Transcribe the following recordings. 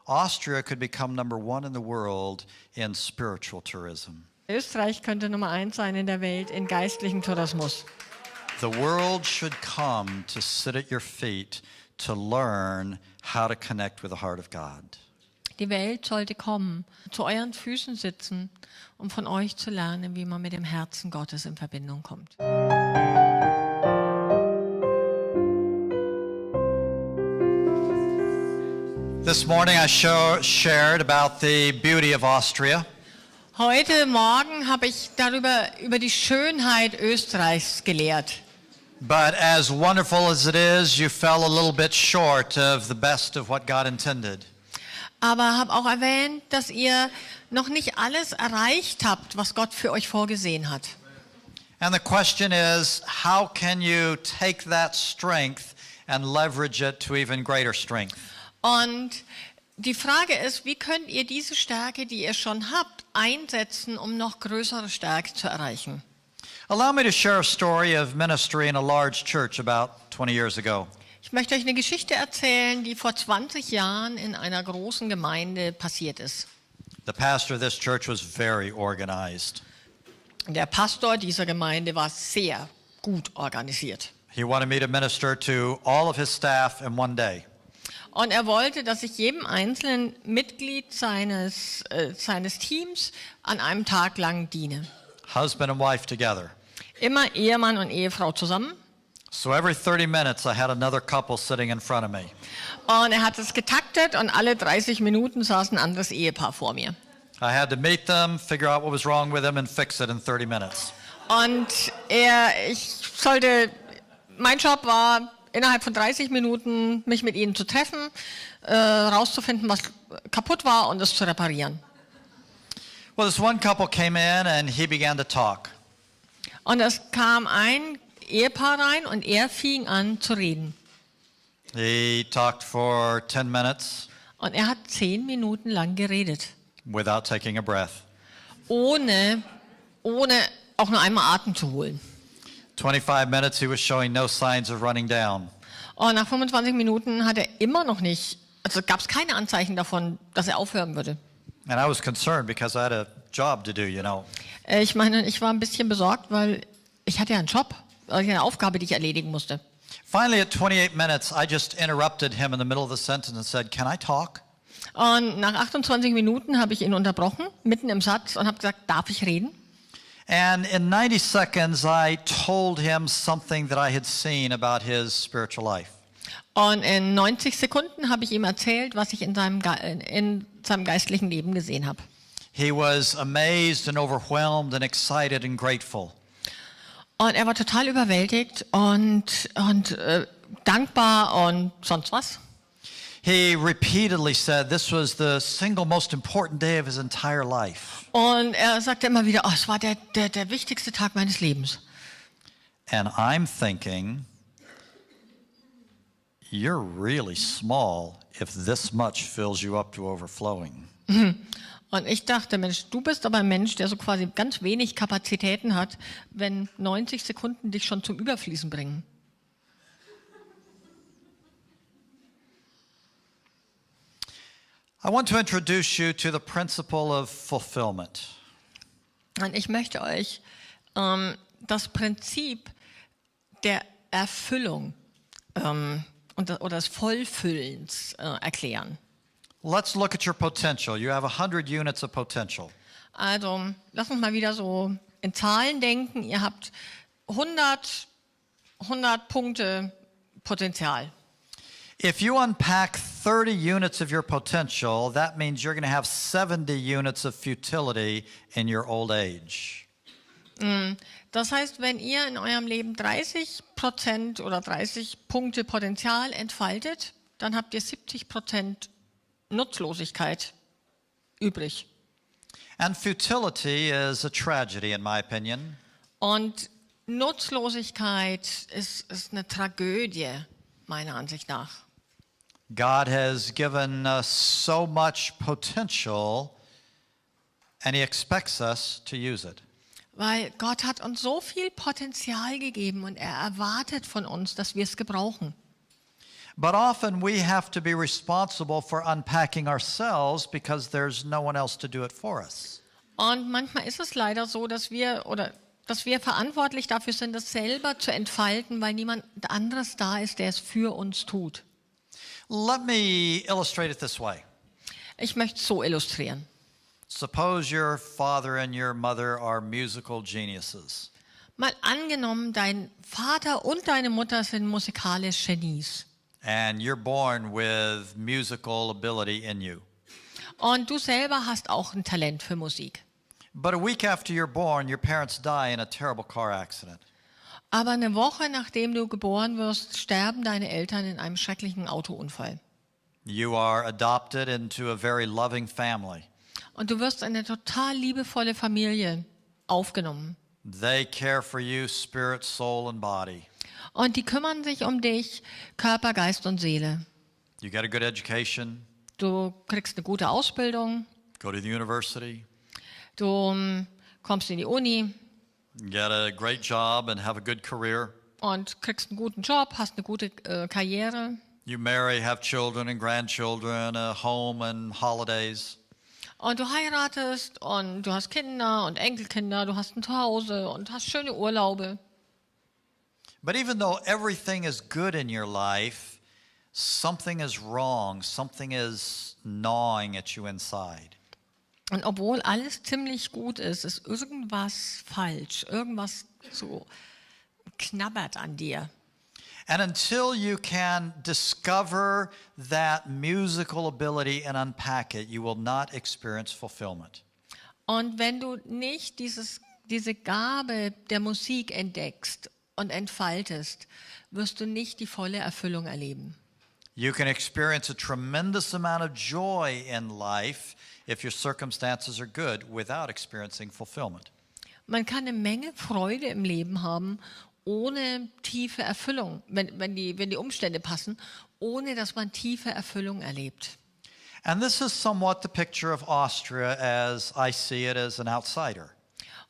Austria could become number 1 in the world in spiritual tourism. Österreich könnte Nummer 1 sein in der Welt in geistlichen Tourismus. The world should come to sit at your feet to learn how to connect with the heart of God. Die Welt sollte kommen, zu euren Füßen sitzen, um von euch zu lernen, wie man mit dem Herzen Gottes in Verbindung kommt. This morning I shared about the beauty of Austria. Heute Morgen habe ich über die Schönheit Österreichs gelehrt. But as wonderful as it is, you fell a little bit short of the best of what God intended. Aber habe auch erwähnt, dass ihr noch nicht alles erreicht habt, was Gott für euch vorgesehen hat. And the question is, how can you take that strength and leverage it to even greater strength? Und die Frage ist, wie könnt ihr diese Stärke, die ihr schon habt, einsetzen, um noch größere Stärke zu erreichen? Allow me to share a story of ministry in a large church about 20 years ago. Ich möchte euch eine Geschichte erzählen, die vor 20 Jahren in einer großen Gemeinde passiert ist. The pastor of this church was very organized. Der Pastor dieser Gemeinde war sehr gut organisiert. He wanted me to minister to all of his staff in one day. Und er wollte, dass ich jedem einzelnen Mitglied seines Teams an einem Tag lang diene. Husband and wife together. Immer Ehemann und Ehefrau zusammen. So every 30 minutes I had another couple sitting in front of me. Und er hat es getaktet und alle 30 Minuten saß ein anderes Ehepaar vor mir. I had to meet them, figure out what was wrong with them and fix it in 30 minutes. Und mein Job war, innerhalb von 30 Minuten mich mit ihnen zu treffen, rauszufinden, was kaputt war und es zu reparieren. Well, this one couple came in and he began to talk. Und es kam ein Ehepaar rein und er fing an zu reden. He talked for 10 minutes. Und er hat 10 Minuten lang geredet. Without taking a breath. Ohne auch nur einmal Atem zu holen. 25 minutes he was showing no signs of running down. Und nach 25 Minuten hat er immer noch nicht, also gab es keine Anzeichen davon, dass er aufhören würde. And I was concerned because I had a job to do, you know. Ich meine, ich war ein bisschen besorgt, weil ich hatte ja einen Job, eine Aufgabe, die ich erledigen musste. Finally, at 28 minutes, I just interrupted him in the middle of the sentence and said, "Can I talk?" Und nach 28 Minuten habe ich ihn unterbrochen, mitten im Satz, und habe gesagt, darf ich reden? And in 90 seconds, I told him something that I had seen about his spiritual life. Und in 90 Sekunden habe ich ihm erzählt, was ich in seinem geistlichen Leben gesehen habe. He was amazed and overwhelmed and excited and grateful. Und er war total überwältigt und dankbar und sonst was. He repeatedly said this was the single most important day of his entire life. Und er sagte immer wieder, es war der wichtigste Tag meines Lebens. And I'm thinking, you're really small if this much fills you up to overflowing. Und ich dachte, Mensch, du bist aber ein Mensch, der so quasi ganz wenig Kapazitäten hat, wenn 90 Sekunden dich schon zum Überfließen bringen. I want to introduce you to the principle of fulfillment. Und ich möchte euch das Prinzip der Erfüllung oder des Vollfüllens erklären. Let's look at your potential. You have 100 units of potential. Also, lass uns mal wieder so in Zahlen denken. Ihr habt 100 Punkte Potenzial. If you unpack 30 units of your potential, that means you're going to have 70 units of futility in your old age. Das heißt, wenn ihr in eurem Leben 30% oder 30 Punkte Potenzial entfaltet, dann habt ihr 70% Nutzlosigkeit übrig. And futility is a tragedy, in my opinion. Und Nutzlosigkeit ist eine Tragödie, meiner Ansicht nach. God has given us so much potential, and He expects us to use it. Weil Gott hat uns so viel Potenzial gegeben und er erwartet von uns, dass wir es gebrauchen. But often we have to be responsible for unpacking ourselves because there's no one else to do it for us. Und manchmal ist es leider so, dass wir verantwortlich dafür sind, das selber zu entfalten, weil niemand anderes da ist, der es für uns tut. Let me illustrate it this way. Ich möchte es so illustrieren. Suppose your father and your mother are musical geniuses. Mal angenommen, dein Vater und deine Mutter sind musikalisch Genies. And you're born with musical ability in you. Und du selber hast auch ein Talent für Musik. But a week after you're born, your parents die in a terrible car accident. Aber eine Woche nachdem du geboren wirst, sterben deine Eltern in einem schrecklichen Autounfall. You are adopted into a very loving family. Und du wirst in eine total liebevolle Familie aufgenommen. They care for you, spirit, soul, and body. Und die kümmern sich um dich, Körper, Geist und Seele. You get a good education, Du kriegst eine gute Ausbildung, go to the university, du kommst in die Uni get a great job and have a good career. und kriegst einen guten Job, hast eine gute Karriere. You marry, have children and grandchildren, a home and holidays. Und du heiratest und du hast Kinder und Enkelkinder, du hast ein Zuhause und hast schöne Urlaube. But even though everything is good in your life, something is wrong, something is gnawing at you inside. Und obwohl alles ziemlich gut ist, ist irgendwas falsch, irgendwas so knabbert an dir. And until you can discover that musical ability and unpack it, you will not experience fulfillment. Und wenn du nicht diese Gabe der Musik entdeckst und entfaltest, wirst du nicht die volle Erfüllung erleben. You can experience a tremendous amount of joy in life if your circumstances are good without experiencing fulfillment. Man kann eine Menge Freude im Leben haben, ohne tiefe Erfüllung, wenn die Umstände passen, ohne dass man tiefe Erfüllung erlebt. And this is somewhat the picture of Austria as I see it as an outsider.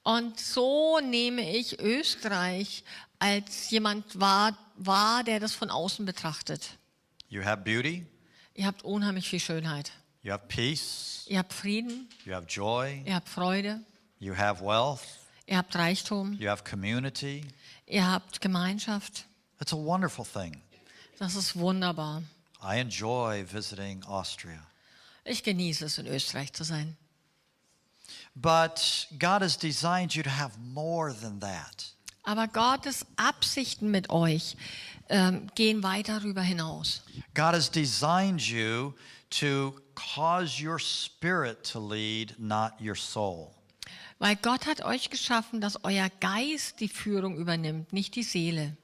Und so nehme ich Österreich als jemand wahr, der das von außen betrachtet. You have beauty, Ihr habt unheimlich viel Schönheit. you have peace, Ihr habt Frieden, you have joy, ihr habt Freude, you have wealth, ihr habt Reichtum, you have community. ihr habt Gemeinschaft. It's a wonderful thing. Das ist wunderbar. I enjoy visiting Austria. Ich genieße es, in Österreich zu sein. But God has designed you to have more than that. Aber Gottes Absichten mit euch gehen weit darüber hinaus. God has designed you to cause your spirit to lead, not your soul. Weil Gott hat euch geschaffen, dass euer Geist die Führung übernimmt, nicht die Seele.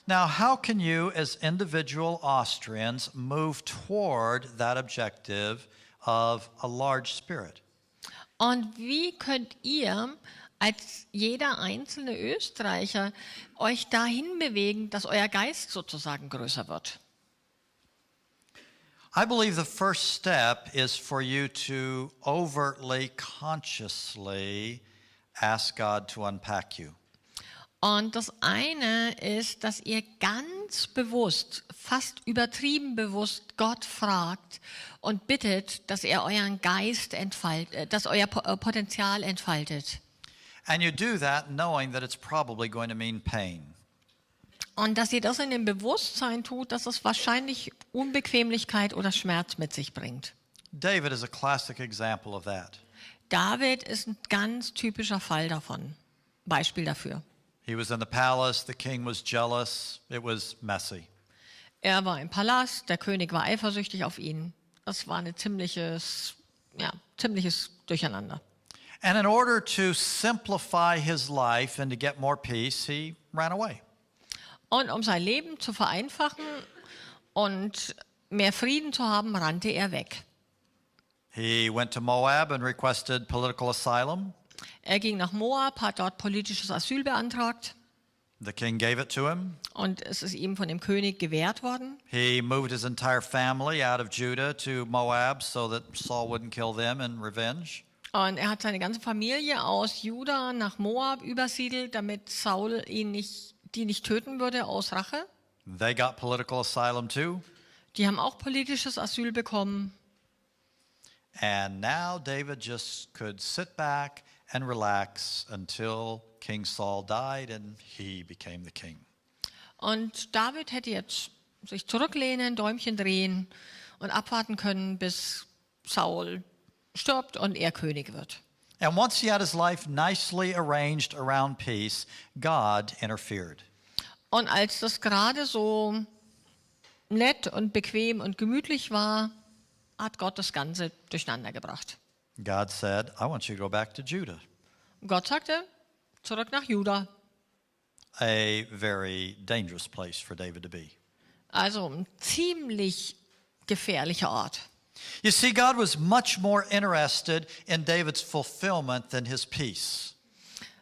Now, how can you as individual Austrians move toward that objective of a large spirit? Und wie könnt ihr als jeder einzelne Österreicher euch dahin bewegen, dass euer Geist sozusagen größer wird? I believe the first step is for you to overtly, consciously ask God to unpack you. Und das eine ist, dass ihr ganz bewusst, fast übertrieben bewusst Gott fragt und bittet, dass er euren Geist entfaltet, dass euer Potenzial entfaltet. And you do that knowing that it's probably going to mean pain. Und dass ihr das in dem Bewusstsein tut, dass es wahrscheinlich Unbequemlichkeit oder Schmerz mit sich bringt. David is a classic example of that. David ist ein ganz typischer Fall davon. Beispiel dafür. He was in the palace, the king was jealous, it was messy. Er war im Palast, der König war eifersüchtig auf ihn. Das war ein ziemliches Durcheinander. And in order to simplify his life and to get more peace, he ran away. Und um sein Leben zu vereinfachen und mehr Frieden zu haben, rannte er weg. He went to Moab and requested political asylum. Er ging nach Moab, hat dort politisches Asyl beantragt The king gave it to him. und es ist ihm von dem König gewährt worden. He moved his entire family out of Judah to Moab so that Saul wouldn't kill them in revenge. Und er hat seine ganze Familie aus Juda nach Moab übersiedelt, damit Saul die nicht töten würde aus Rache. They got political asylum too. Die haben auch politisches Asyl bekommen. And now David just could sit back and relax until King Saul died and he became the king. Und David hätte jetzt sich zurücklehnen, Däumchen drehen und abwarten können, bis Saul stirbt und er König wird. And once he had his life nicely arranged around peace, God interfered. Und als das gerade so nett und bequem und gemütlich war, hat Gott das Ganze durcheinander gebracht. God said, I want you to go back to Judah. Gott sagte, zurück nach Juda. A very dangerous place for David to be. Also ein ziemlich gefährlicher Ort. You see, God was much more interested in David's fulfillment than his peace.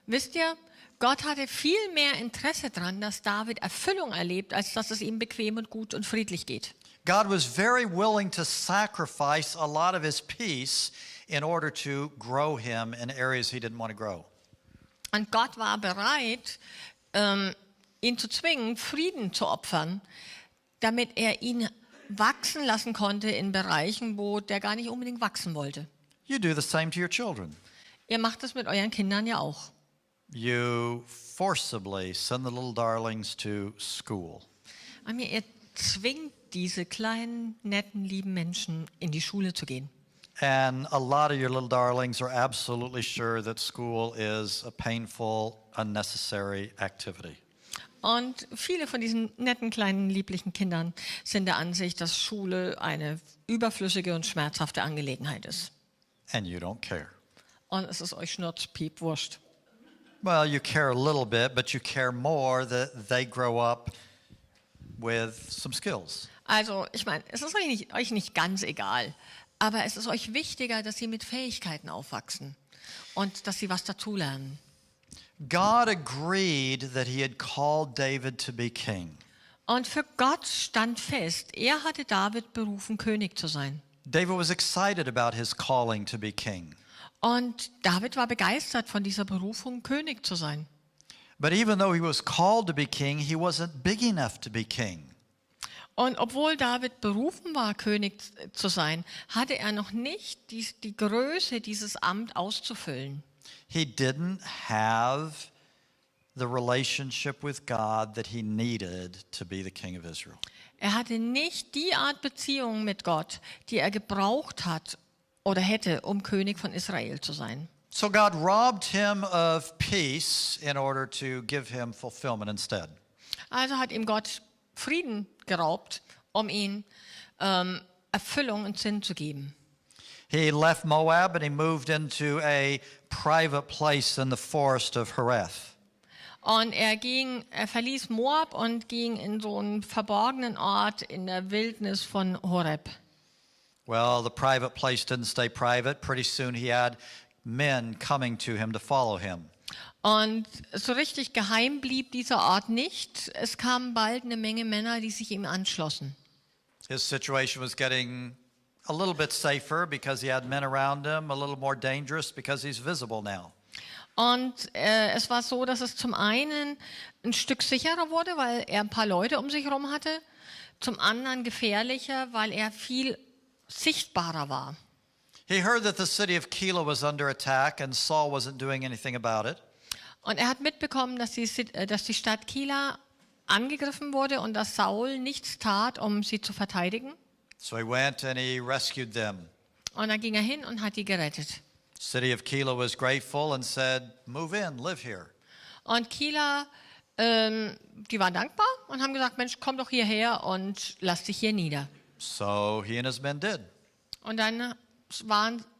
Wisst ihr, Gott hatte viel mehr Interesse daran, dass David Erfüllung erlebt, als dass es ihm bequem und gut und friedlich geht. God was very willing to sacrifice a lot of his peace in order to grow him in areas he didn't want to grow. Und Gott war bereit, ihn zu zwingen, Frieden zu opfern, damit er ihn wachsen lassen konnte in Bereichen, wo der gar nicht unbedingt wachsen wollte. You do the same to your children. Ihr macht das mit euren Kindern ja auch. You forcibly send the little darlings to school. Ihr zwingt diese kleinen, netten, lieben Menschen in die Schule zu gehen. And a lot of your little darlings are absolutely sure that school is a painful, unnecessary activity. Und viele von diesen netten, kleinen, lieblichen Kindern sind der Ansicht, dass Schule eine überflüssige und schmerzhafte Angelegenheit ist. And you don't care. Und es ist euch schnurzpiepwurscht. Well, you care a little bit, but you care more that they grow up with some skills. Also, ich meine, es ist euch nicht ganz egal, aber es ist euch wichtiger, dass sie mit Fähigkeiten aufwachsen und dass sie was dazulernen. God agreed that he had called David to be king. Und für Gott stand fest, er hatte David berufen, König zu sein. David was excited about his calling to be king. Und David war begeistert von dieser Berufung, König zu sein. But even though he was called to be king, he wasn't big enough to be king. Und obwohl David berufen war, König zu sein, hatte er noch nicht die Größe, dieses Amt auszufüllen. He didn't have the relationship with God that he needed to be the king of Israel. Er hatte nicht die Art Beziehung mit Gott, die er gebraucht hat oder hätte, um König von Israel zu sein. So God robbed him of peace in order to give him fulfillment instead. Also hat ihm Gott Frieden geraubt, um ihm Erfüllung und Sinn zu geben. He left Moab and he moved into a private place in the forest of Hereth. Und er verließ Moab und ging in so einen verborgenen Ort in der Wildnis von Horeb. Well, the private place didn't stay private. Pretty soon he had men coming to him to follow him. Und so richtig geheim blieb dieser Ort nicht. Es kamen bald eine Menge Männer, die sich ihm anschlossen. His situation was getting a little bit safer because he had men around him, a little more dangerous because he's visible now. Und es war so, dass es zum einen ein Stück sicherer wurde, weil er ein paar Leute um sich herum hatte. Zum anderen gefährlicher, weil er viel sichtbarer war. He heard that the city of Keilah was under attack and Saul wasn't doing anything about it. Und er hat mitbekommen, dass die Stadt Keilah angegriffen wurde und dass Saul nichts tat, um sie zu verteidigen. So he went and he rescued them. Und dann ging er hin und hat die gerettet. The city of Keilah was grateful and said, "Move in, live here." Und Keilah, die waren dankbar und haben gesagt, Mensch, komm doch hierher und lass dich hier nieder. So he and his men did. Und dann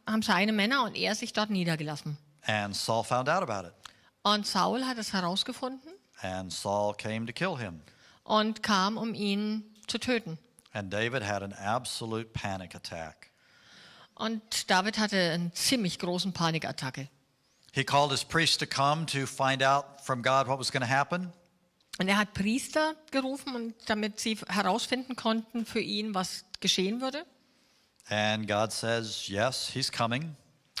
haben seine Männer und er sich dort niedergelassen. And Saul found out about it. Und Saul hat es herausgefunden And Saul came to kill him. und kam, um ihn zu töten. And David had an absolute panic attack. Und David hatte einen ziemlich großen Panikattacke. He called his priests to come to find out from God what was going to happen. Und er hat Priester gerufen, damit sie herausfinden konnten für ihn, was geschehen würde. And God says, yes, he's coming.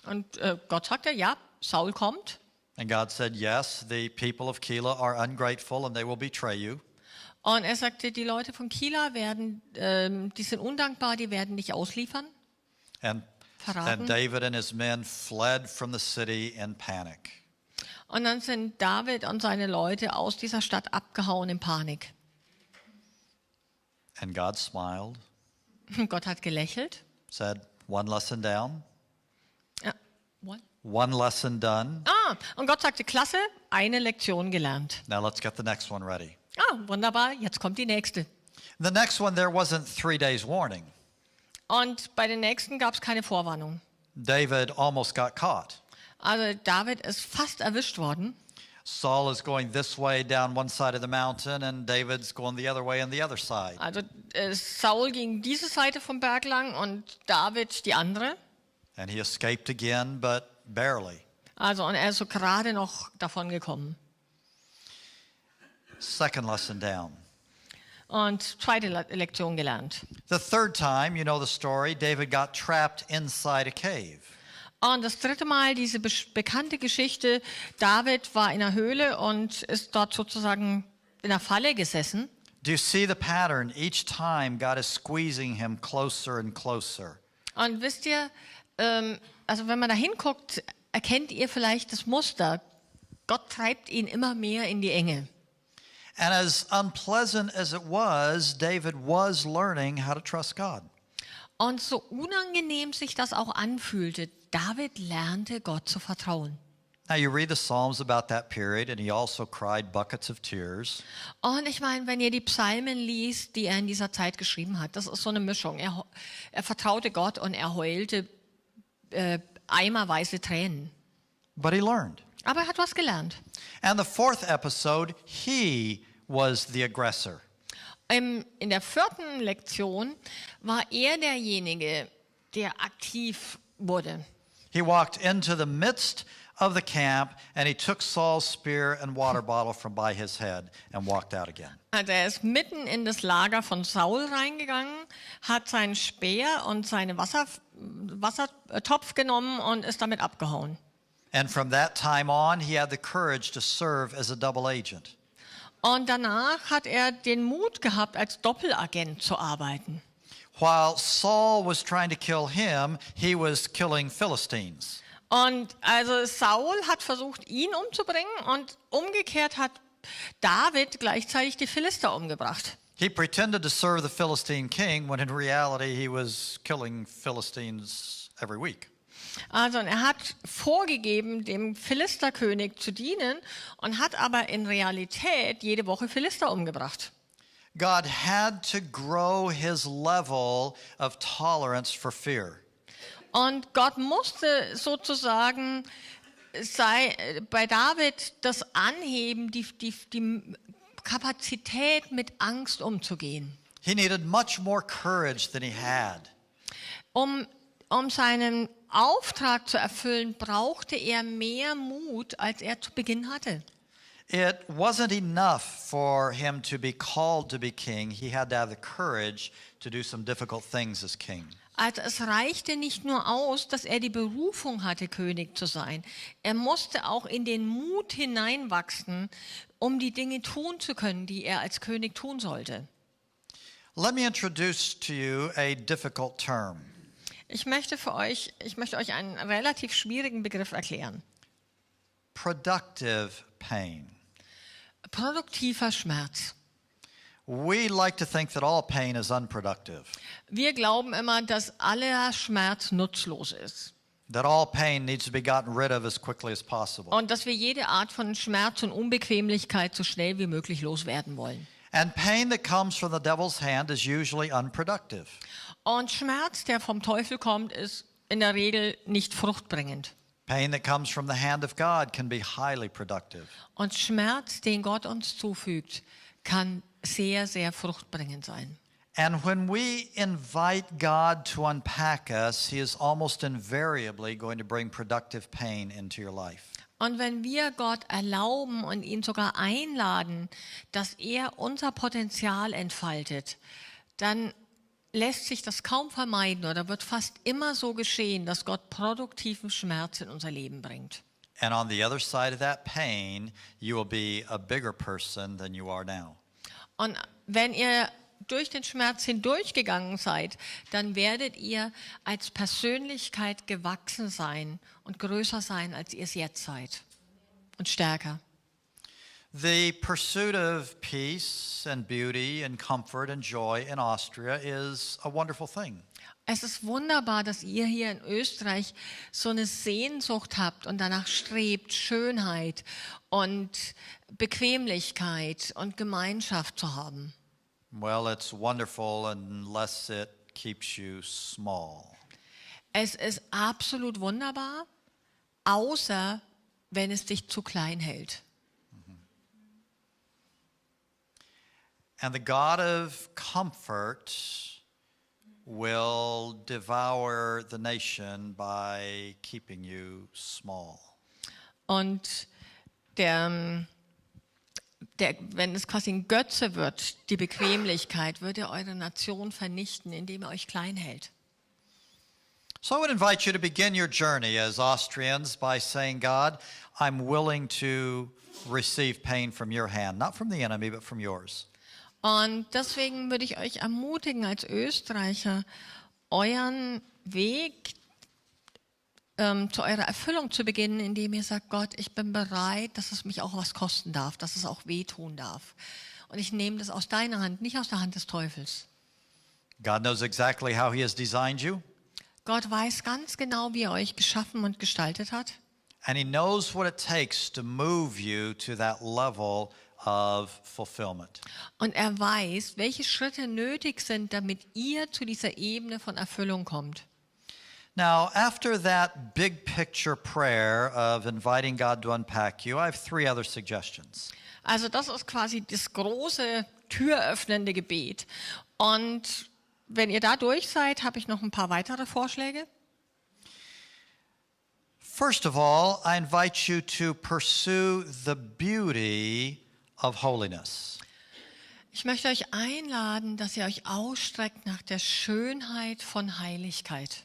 Und Gott sagte, ja, Saul kommt. And God said, yes, the people of Keilah are ungrateful and they will betray you. Und er sagte, die Leute von Kila die sind undankbar, die werden dich ausliefern, And verraten. David and his men fled from the city in panic. Und dann sind David und seine Leute aus dieser Stadt abgehauen in Panik. And God smiled, Gott hat gelächelt. said, one lesson down, Ja, what? one lesson done. Und Gott sagte, klasse, eine Lektion gelernt. Now let's get the next one ready. Wunderbar, jetzt kommt die nächste. The next one, there wasn't 3 days warning. Und bei den nächsten gab es keine Vorwarnung. David almost got caught. Also David ist fast erwischt worden. Saul is going this way down one side of the mountain, and David's going the other way on the other side. Also Saul ging diese Seite vom Berg lang und David die andere. And he escaped again, but barely. Also und er ist so gerade noch davon gekommen. Second lesson down. Und zweite Lektion gelernt. The third time, you know the story, David got trapped inside a cave. Und das dritte Mal diese bekannte Geschichte, David war in einer Höhle und ist dort sozusagen in einer Falle gesessen. Do you see the pattern? Each time God is squeezing him closer and closer. Und wisst ihr, also wenn man da hinguckt, erkennt ihr vielleicht das Muster. Gott treibt ihn immer mehr in die Enge. And as unpleasant as it was, David was learning how to trust God. Und so unangenehm sich das auch anfühlte, David lernte Gott zu vertrauen. Now you read the Psalms about that period, and he also cried buckets of tears. Und ich meine, wenn ihr die Psalmen liest, die er in dieser Zeit geschrieben hat, das ist so eine Mischung. Er vertraute Gott und er heulte eimerweise Tränen. But he learned. Aber er hat was gelernt. And the fourth episode, he was the aggressor. In der vierten Lektion war er derjenige, der aktiv wurde. He walked into the midst of the camp, and he took Saul's spear and water bottle from by his head and walked out again. Also er ist mitten in das Lager von Saul reingegangen, hat seinen Speer und seinen Wassertopf genommen und ist damit abgehauen. And from that time on, he had the courage to serve as a double agent. Und danach hat er den Mut gehabt, als Doppelagent zu arbeiten. While Saul was trying to kill him, he was killing Philistines. Und also Saul hat versucht, ihn umzubringen und umgekehrt hat David gleichzeitig die Philister umgebracht. He pretended to serve the Philistine king when in reality he was killing Philistines every week. Also er hat vorgegeben, dem Philisterkönig zu dienen und hat aber in Realität jede Woche Philister umgebracht. God had to grow his level of tolerance for fear. Und Gott musste sozusagen bei David das anheben, die Kapazität mit Angst umzugehen. He needed much more courage than he had. Um seinen Auftrag zu erfüllen, brauchte er mehr Mut, als er zu Beginn hatte. It wasn't enough for him to be called to be king. He had to have the courage to do some difficult things as king. Also es reichte nicht nur aus, dass er die Berufung hatte, König zu sein. Er musste auch in den Mut hineinwachsen, um die Dinge tun zu können, die er als König tun sollte. Let me introduce to you a difficult term. Ich möchte euch einen relativ schwierigen Begriff erklären. Productive pain. Produktiver Schmerz. We like to think that all pain is unproductive. Wir glauben immer, dass aller Schmerz nutzlos ist. That all pain needs to be gotten rid of as quickly as possible. Und dass wir jede Art von Schmerz und Unbequemlichkeit so schnell wie möglich loswerden wollen. And pain that comes from the devil's hand is usually unproductive. Und Schmerz, der vom Teufel kommt, ist in der Regel nicht fruchtbringend. Pain that comes from the hand of God can be highly productive. Und Schmerz, den Gott uns zufügt, kann sehr, sehr fruchtbringend sein. And when we invite God to unpack us, he is almost invariably going to bring productive pain into your life. Und wenn wir Gott erlauben und ihn sogar einladen, dass er unser Potenzial entfaltet, dann lässt sich das kaum vermeiden oder wird fast immer so geschehen, dass Gott produktiven Schmerz in unser Leben bringt. And on the other side of that pain, you will be a bigger person than you are now. Und wenn ihr durch den Schmerz hindurchgegangen seid, dann werdet ihr als Persönlichkeit gewachsen sein und größer sein, als ihr es jetzt seid und stärker. The pursuit of peace and beauty and comfort and joy in Austria is a wonderful thing. Es ist wunderbar, dass ihr hier in Österreich so eine Sehnsucht habt und danach strebt, Schönheit und Bequemlichkeit und Gemeinschaft zu haben. Well, it's wonderful unless it keeps you small. Es ist absolut wunderbar, außer wenn es dich zu klein hält. And the God of comfort will devour the nation by keeping you small. Und wenn es quasi ein Götze wird, die Bequemlichkeit, wird er eure Nation vernichten, indem er euch klein hält. So I would invite you to begin your journey as Austrians by saying, God, I'm willing to receive pain from your hand, not from the enemy, but from yours. Und deswegen würde ich euch ermutigen, als Österreicher euren Weg zu eurer Erfüllung zu beginnen, indem ihr sagt, Gott, ich bin bereit, dass es mich auch was kosten darf, dass es auch wehtun darf. Und ich nehme das aus deiner Hand, nicht aus der Hand des Teufels. God knows exactly how he has designed you. Gott weiß ganz genau, wie er euch geschaffen und gestaltet hat. And he knows what it takes to move you to that level of fulfillment. Und er weiß, welche Schritte nötig sind, damit ihr zu dieser Ebene von Erfüllung kommt. Now, after that big picture prayer of inviting God to unpack you, I have 3 other suggestions. Also das ist quasi das große türöffnende Gebet. Und wenn ihr da durch seid, habe ich noch ein paar weitere Vorschläge. First of all, I invite you to pursue the beauty of holiness. Ich möchte euch einladen, dass ihr euch ausstreckt nach der Schönheit von Heiligkeit.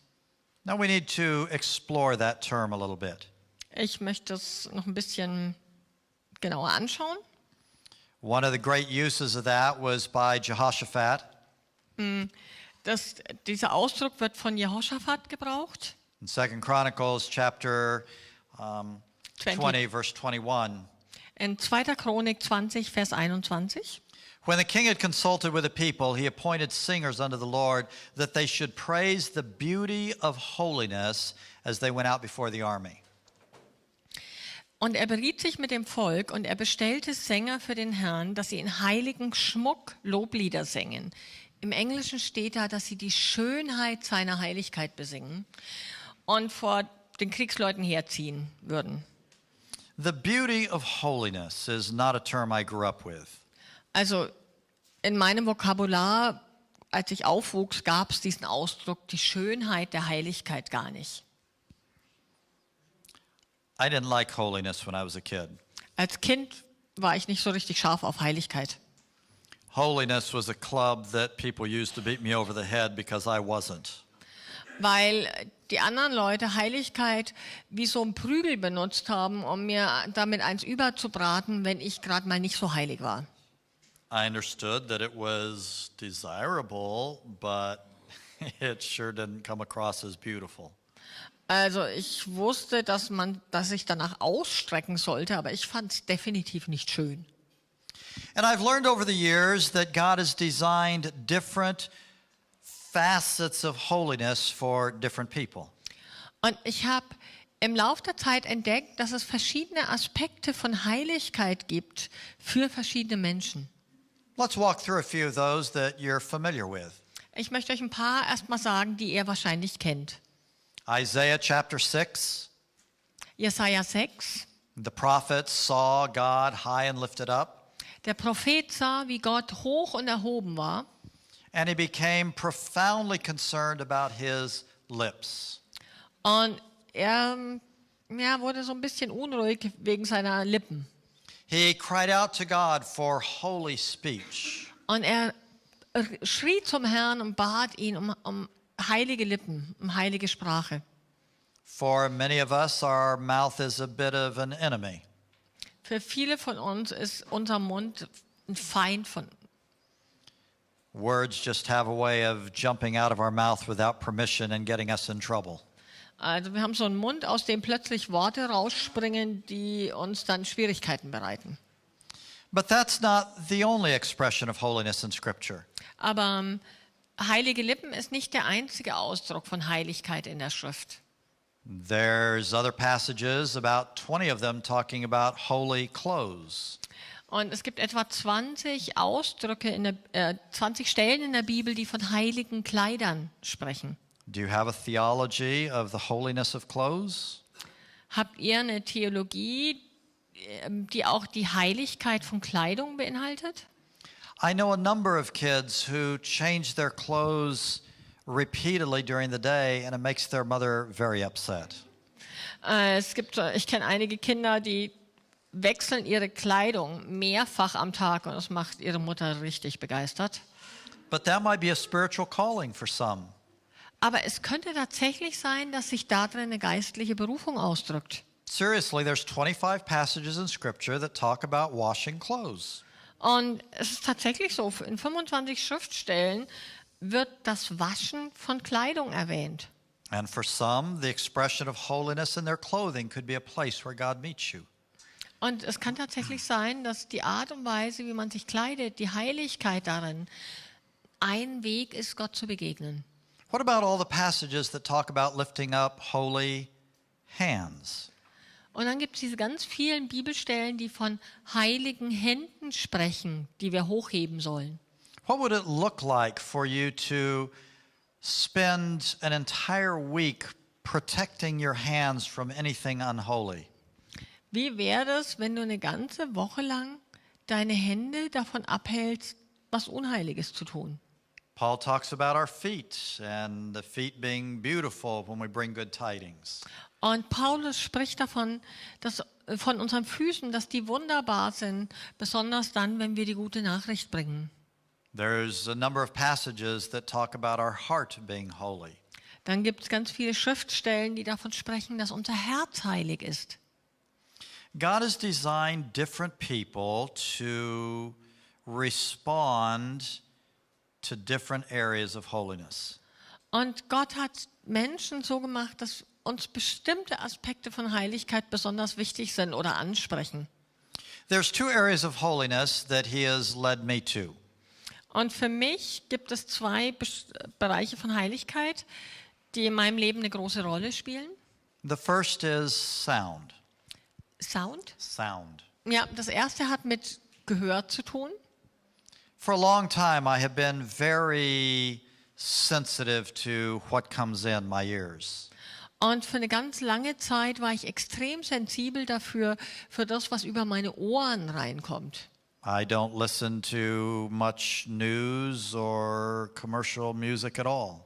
Now we need to explore that term a little bit. Ich möchte es noch ein bisschen genauer anschauen. One of the great uses of that was by Jehoshaphat. Dieser Ausdruck wird von Jehoshaphat gebraucht. In 2 Chronicles chapter 20, verse 21. In 2. Chronik 20, Vers 21. When the king had consulted with the people, he appointed singers unto the Lord, that they should praise the beauty of holiness as they went out before the army. Und er beriet sich mit dem Volk und er bestellte Sänger für den Herrn, dass sie in heiligen Schmuck Loblieder singen. Im Englischen steht da, dass sie die Schönheit seiner Heiligkeit besingen und vor den Kriegsleuten herziehen würden. The beauty of holiness is not a term I grew up with. Also in meinem Vokabular, als ich aufwuchs, gab es diesen Ausdruck, die Schönheit der Heiligkeit gar nicht. I didn't like holiness when I was a kid. Als Kind war ich nicht so richtig scharf auf Heiligkeit. Holiness was a club that people used to beat me over the head because I wasn't. Weil die anderen Leute Heiligkeit wie so ein Prügel benutzt haben, um mir damit eins überzubraten, wenn ich gerade mal nicht so heilig war. I understood that it was desirable, but it sure didn't come across as beautiful. Also ich wusste, dass ich danach ausstrecken sollte, aber ich fand es definitiv nicht schön. And I've learned over the years that God has designed different facets of holiness for different people. Und ich habe im Laufe der Zeit entdeckt, dass es verschiedene Aspekte von Heiligkeit gibt für verschiedene Menschen. Let's walk through a few of those that you're familiar with. Ich möchte euch ein paar erstmal sagen, die ihr wahrscheinlich kennt. Isaiah chapter 6. Jesaja 6. The prophet saw God high and lifted up, Der Prophet sah, wie Gott hoch und erhoben war. and he became profoundly concerned about his lips. Und er wurde so ein bisschen unruhig wegen seiner Lippen. He cried out to God for holy speech. Und er schrie zum Herrn und bat ihn um heilige Lippen, um heilige Sprache. For many of us, our mouth is a bit of an enemy. Für viele von uns ist unser Mund ein Feind von. Words just have a way of jumping out of our mouth without permission and getting us in trouble. Also wir haben so einen Mund, aus dem plötzlich Worte rausspringen, die uns dann Schwierigkeiten bereiten. But that's not the only expression of holiness in Scripture. Aber heilige Lippen ist nicht der einzige Ausdruck von Heiligkeit in der Schrift. There's other passages, about 20 of them, talking about holy clothes. Und es gibt etwa 20 Ausdrücke, 20 Stellen in der Bibel, die von heiligen Kleidern sprechen. Do you have a theology of the holiness of clothes? Habt ihr eine Theologie, die auch die Heiligkeit von Kleidung beinhaltet? I know a number of kids who change their clothes repeatedly during the day, and it makes their mother very upset. Ich kenne einige Kinder, die wechseln ihre Kleidung mehrfach am Tag und das macht ihre Mutter richtig begeistert. But that might be a spiritual calling for some. Aber es könnte tatsächlich sein, dass sich darin eine geistliche Berufung ausdrückt. Seriously, there's 25 passages in Scripture that talk about washing clothes. Und es ist tatsächlich so, in 25 Schriftstellen wird das Waschen von Kleidung erwähnt. And for some, the expression of holiness in their clothing could be a place where God meets you. Und es kann tatsächlich sein, dass die Art und Weise, wie man sich kleidet, die Heiligkeit darin, ein Weg ist, Gott zu begegnen. What about all the passages that talk about lifting up holy hands? Und dann gibt es diese ganz vielen Bibelstellen, die von heiligen Händen sprechen, die wir hochheben sollen. What would it look like for you to spend an entire week protecting your hands from anything unholy? Wie wäre es, wenn du eine ganze Woche lang deine Hände davon abhältst, was Unheiliges zu tun? Paul talks about our feet and the feet being beautiful when we bring good tidings. Und Paulus spricht davon, dass von unseren Füßen, dass die wunderbar sind, besonders dann, wenn wir die gute Nachricht bringen. There's a number of passages that talk about our heart being holy. Dann gibt es ganz viele Schriftstellen, die davon sprechen, dass unser Herz heilig ist. God has designed different people to respond to different areas of holiness. Und Gott hat Menschen so gemacht, dass uns bestimmte Aspekte von Heiligkeit besonders wichtig sind oder ansprechen. There's two areas of holiness that he has led me to. Und für mich gibt es zwei Bereiche von Heiligkeit, die in meinem Leben eine große Rolle spielen. The first is sound. Sound? Sound. Ja, das erste hat mit Gehör zu tun. For a long time I have been very sensitive to what comes in my ears. Und für eine ganz lange Zeit war ich extrem sensibel dafür, für das, was über meine Ohren reinkommt. I don't listen to much news or commercial music at all.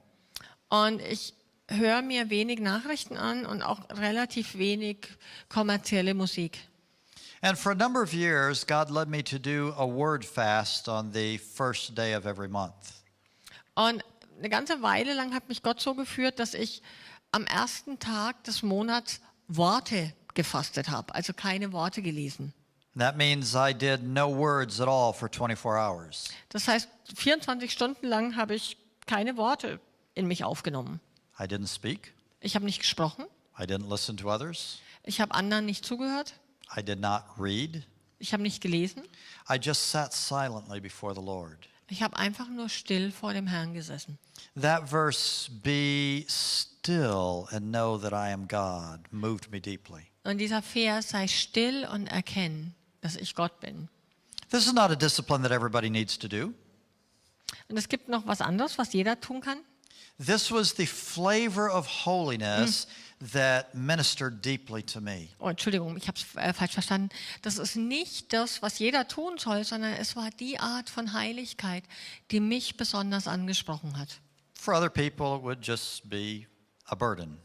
Und ich höre mir wenig Nachrichten an und auch relativ wenig kommerzielle Musik. And for a number of years, God led me to do a word fast on the first day of every month. Und eine ganze Weile lang hat mich Gott so geführt, dass ich am ersten Tag des Monats Worte gefastet habe, also keine Worte gelesen. That means I did no words at all for 24 hours. Das heißt, 24 Stunden lang habe ich keine Worte in mich aufgenommen. I didn't speak. Ich habe nicht gesprochen. I didn't listen to others. Ich habe anderen nicht zugehört. I did not read. Ich habe nicht gelesen. I just sat silently before the Lord. Ich habe einfach nur still vor dem Herrn gesessen. That verse, be still and know that I am God, moved me deeply. Und dieser Vers, sei still und erkenn, dass ich Gott bin. This is not a discipline that everybody needs to do. Und es gibt noch was anderes, was jeder tun kann. This was the flavor of holiness that ministered deeply to me. Oh, Entschuldigung, ich habe es falsch verstanden. Das ist nicht das, was jeder tun soll, sondern es war die Art von Heiligkeit, die mich besonders angesprochen hat. For other people, it would just be a burden.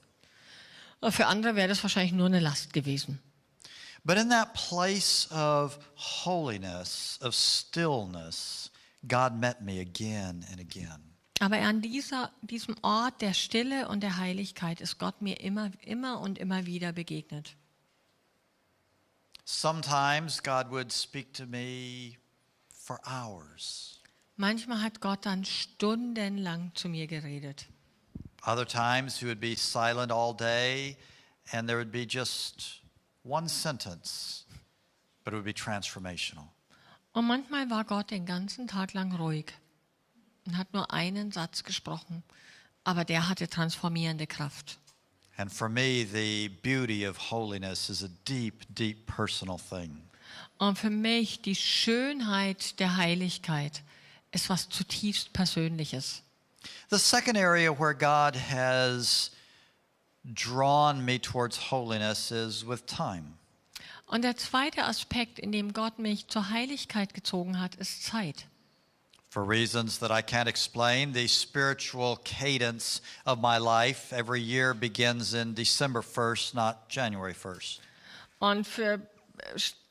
Für andere wäre das wahrscheinlich nur eine Last gewesen. But in that place of holiness, of stillness, God met me again and again. Aber an diesem Ort der Stille und der Heiligkeit ist Gott mir immer und immer wieder begegnet. Sometimes God would speak to me for hours. Manchmal hat Gott dann stundenlang zu mir geredet. Other times he would be silent all day and there would be just one sentence, but it would be transformational. Und manchmal war Gott den ganzen Tag lang ruhig und hat nur einen Satz gesprochen, aber der hatte transformierende Kraft. And for me, the beauty of holiness is a deep, deep personal thing. Und für mich die Schönheit der Heiligkeit ist was zutiefst Persönliches. The second area where God has drawn me towards holiness is with time. Und der zweite Aspekt, in dem Gott mich zur Heiligkeit gezogen hat, ist Zeit. For reasons that I can't explain, the spiritual cadence of my life every year begins in December 1st, not January 1st. Und für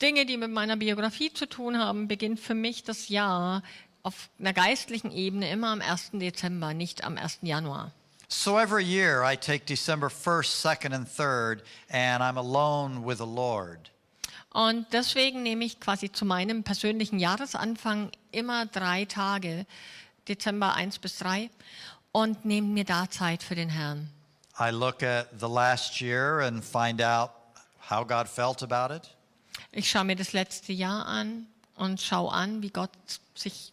Dinge, die mit meiner Biografie zu tun haben, beginnt für mich das Jahr auf einer geistlichen Ebene immer am 1. Dezember, nicht am 1. Januar. So every year I take December 1st, 2nd, and 3rd, and I'm alone with the Lord. Und deswegen nehme ich quasi zu meinem persönlichen Jahresanfang immer 3 Tage, Dezember 1 bis 3, und nehme mir da Zeit für den Herrn. I look at the last year and find out how God felt about it. Ich schaue mir das letzte Jahr an und schaue an, wie Gott sich,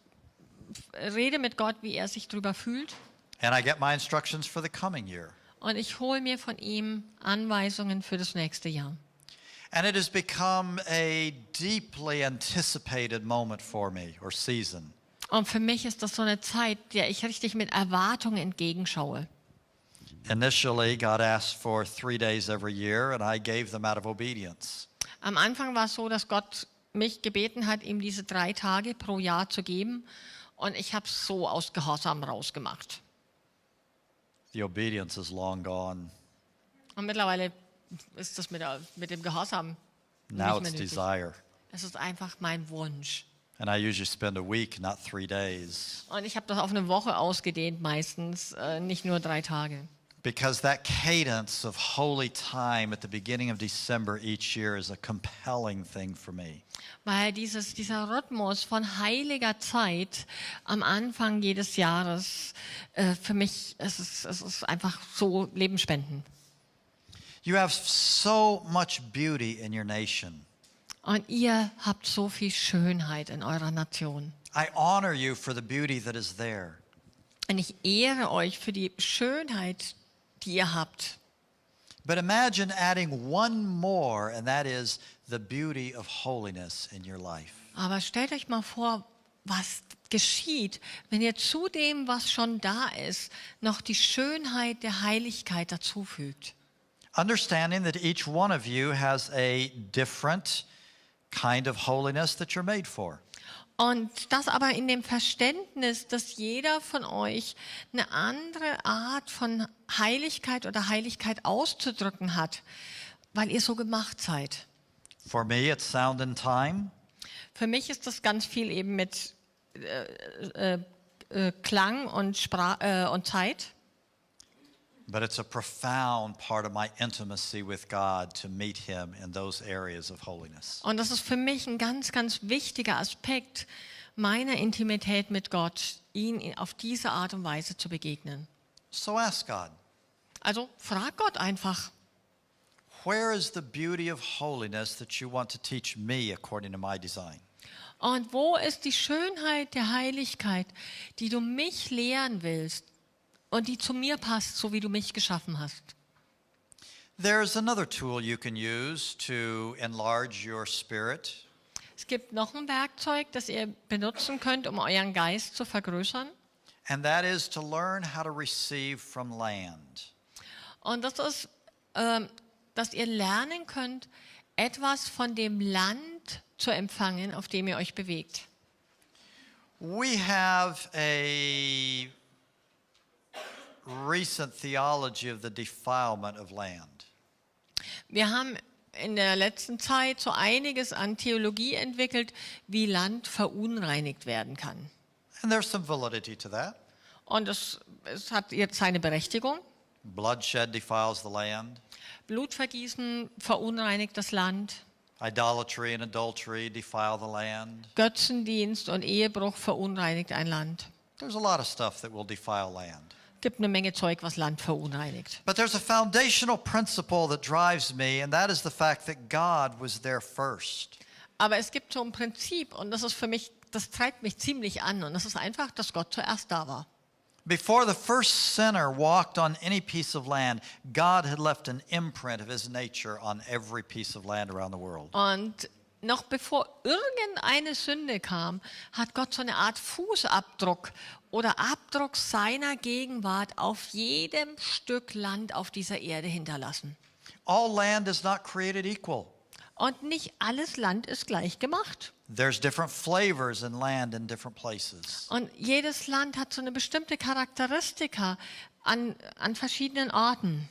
rede mit Gott, wie er sich darüber fühlt. And I get my instructions for the coming year. Und ich hole mir von ihm Anweisungen für das nächste Jahr. And it has become a deeply anticipated moment for me, or season. Und für mich ist das so eine Zeit, der ich richtig mit Erwartung entgegenschaue. Initially, God asked for 3 days every year, and I gave them out of obedience. Am Anfang war es so, dass Gott mich gebeten hat, ihm diese 3 Tage pro Jahr zu geben. Und ich habe es so aus Gehorsam rausgemacht. The obedience is long gone. Und mittlerweile ist das mit dem Gehorsam Now nicht mehr it's nötig. desire. Es ist einfach mein Wunsch. And I usually spend a week, not 3 days. Und ich habe das auf eine Woche ausgedehnt meistens, nicht nur 3 Tage. Because that cadence of holy time at the beginning of December each year is a compelling thing for me. Weil dieser Rhythmus von heiliger Zeit am Anfang jedes Jahres, für mich, es ist einfach so lebenspendend. You have so much beauty in your nation. Und ihr habt so viel Schönheit in eurer Nation. I honor you for the beauty that is there. Und ich ehre euch für die Schönheit, die ihr habt. But imagine adding one more, and that is the beauty of holiness in your life. Aber stellt euch mal vor, was geschieht, wenn ihr zu dem, was schon da ist, noch die Schönheit der Heiligkeit dazufügt. Understanding that each one of you has a different kind of holiness that you're made for. Und das aber in dem Verständnis, dass jeder von euch eine andere Art von Heiligkeit oder Heiligkeit auszudrücken hat, weil ihr so gemacht seid. For me, it's sound and time. Für mich ist das ganz viel eben mit Klang und und Zeit. But it's a profound part of my intimacy with God to meet Him in those areas of holiness. Und das ist für mich ein ganz, ganz wichtiger Aspekt meiner Intimität mit Gott, ihn auf diese Art und Weise zu begegnen. So ask God, Also frag Gott einfach, where is the beauty of holiness that you want to teach me according to my design? und wo ist die Schönheit der Heiligkeit, die du mich lehren willst und die zu mir passt, so wie du mich geschaffen hast? There's another tool you can use to enlarge your spirit. Es gibt noch ein Werkzeug, das ihr benutzen könnt, um euren Geist zu vergrößern. And that is to learn how to receive from land. Und das ist, dass ihr lernen könnt, etwas von dem Land zu empfangen, auf dem ihr euch bewegt. We have a recent theology of the defilement of land. Wir haben in der letzten Zeit so einiges an Theologie entwickelt, wie Land verunreinigt werden kann. And there's some validity to that. Und es hat jetzt seine Berechtigung. Bloodshed defiles the land. Blutvergießen verunreinigt das Land. Idolatry and adultery defile the land. Götzendienst und Ehebruch verunreinigt ein Land. There's a lot of stuff that will defile land. Gibt eine Menge Zeug, was Land verunreinigt. But there's a foundational principle that drives me, and that is the fact that God was there first. Aber es gibt so ein Prinzip und das ist für mich, das treibt mich ziemlich an und das ist einfach, dass Gott zuerst da war. Before the first sinner walked on any piece of land, God had left an imprint of his nature on every piece of land around the world. Und noch bevor irgendeine Sünde kam, hat Gott so eine Art Fußabdruck oder Abdruck seiner Gegenwart auf jedem Stück Land auf dieser Erde hinterlassen. All land is not created equal. Und nicht alles Land ist gleich gemacht. There's different flavors in land in different places. Und jedes Land hat so eine bestimmte Charakteristika an verschiedenen Orten.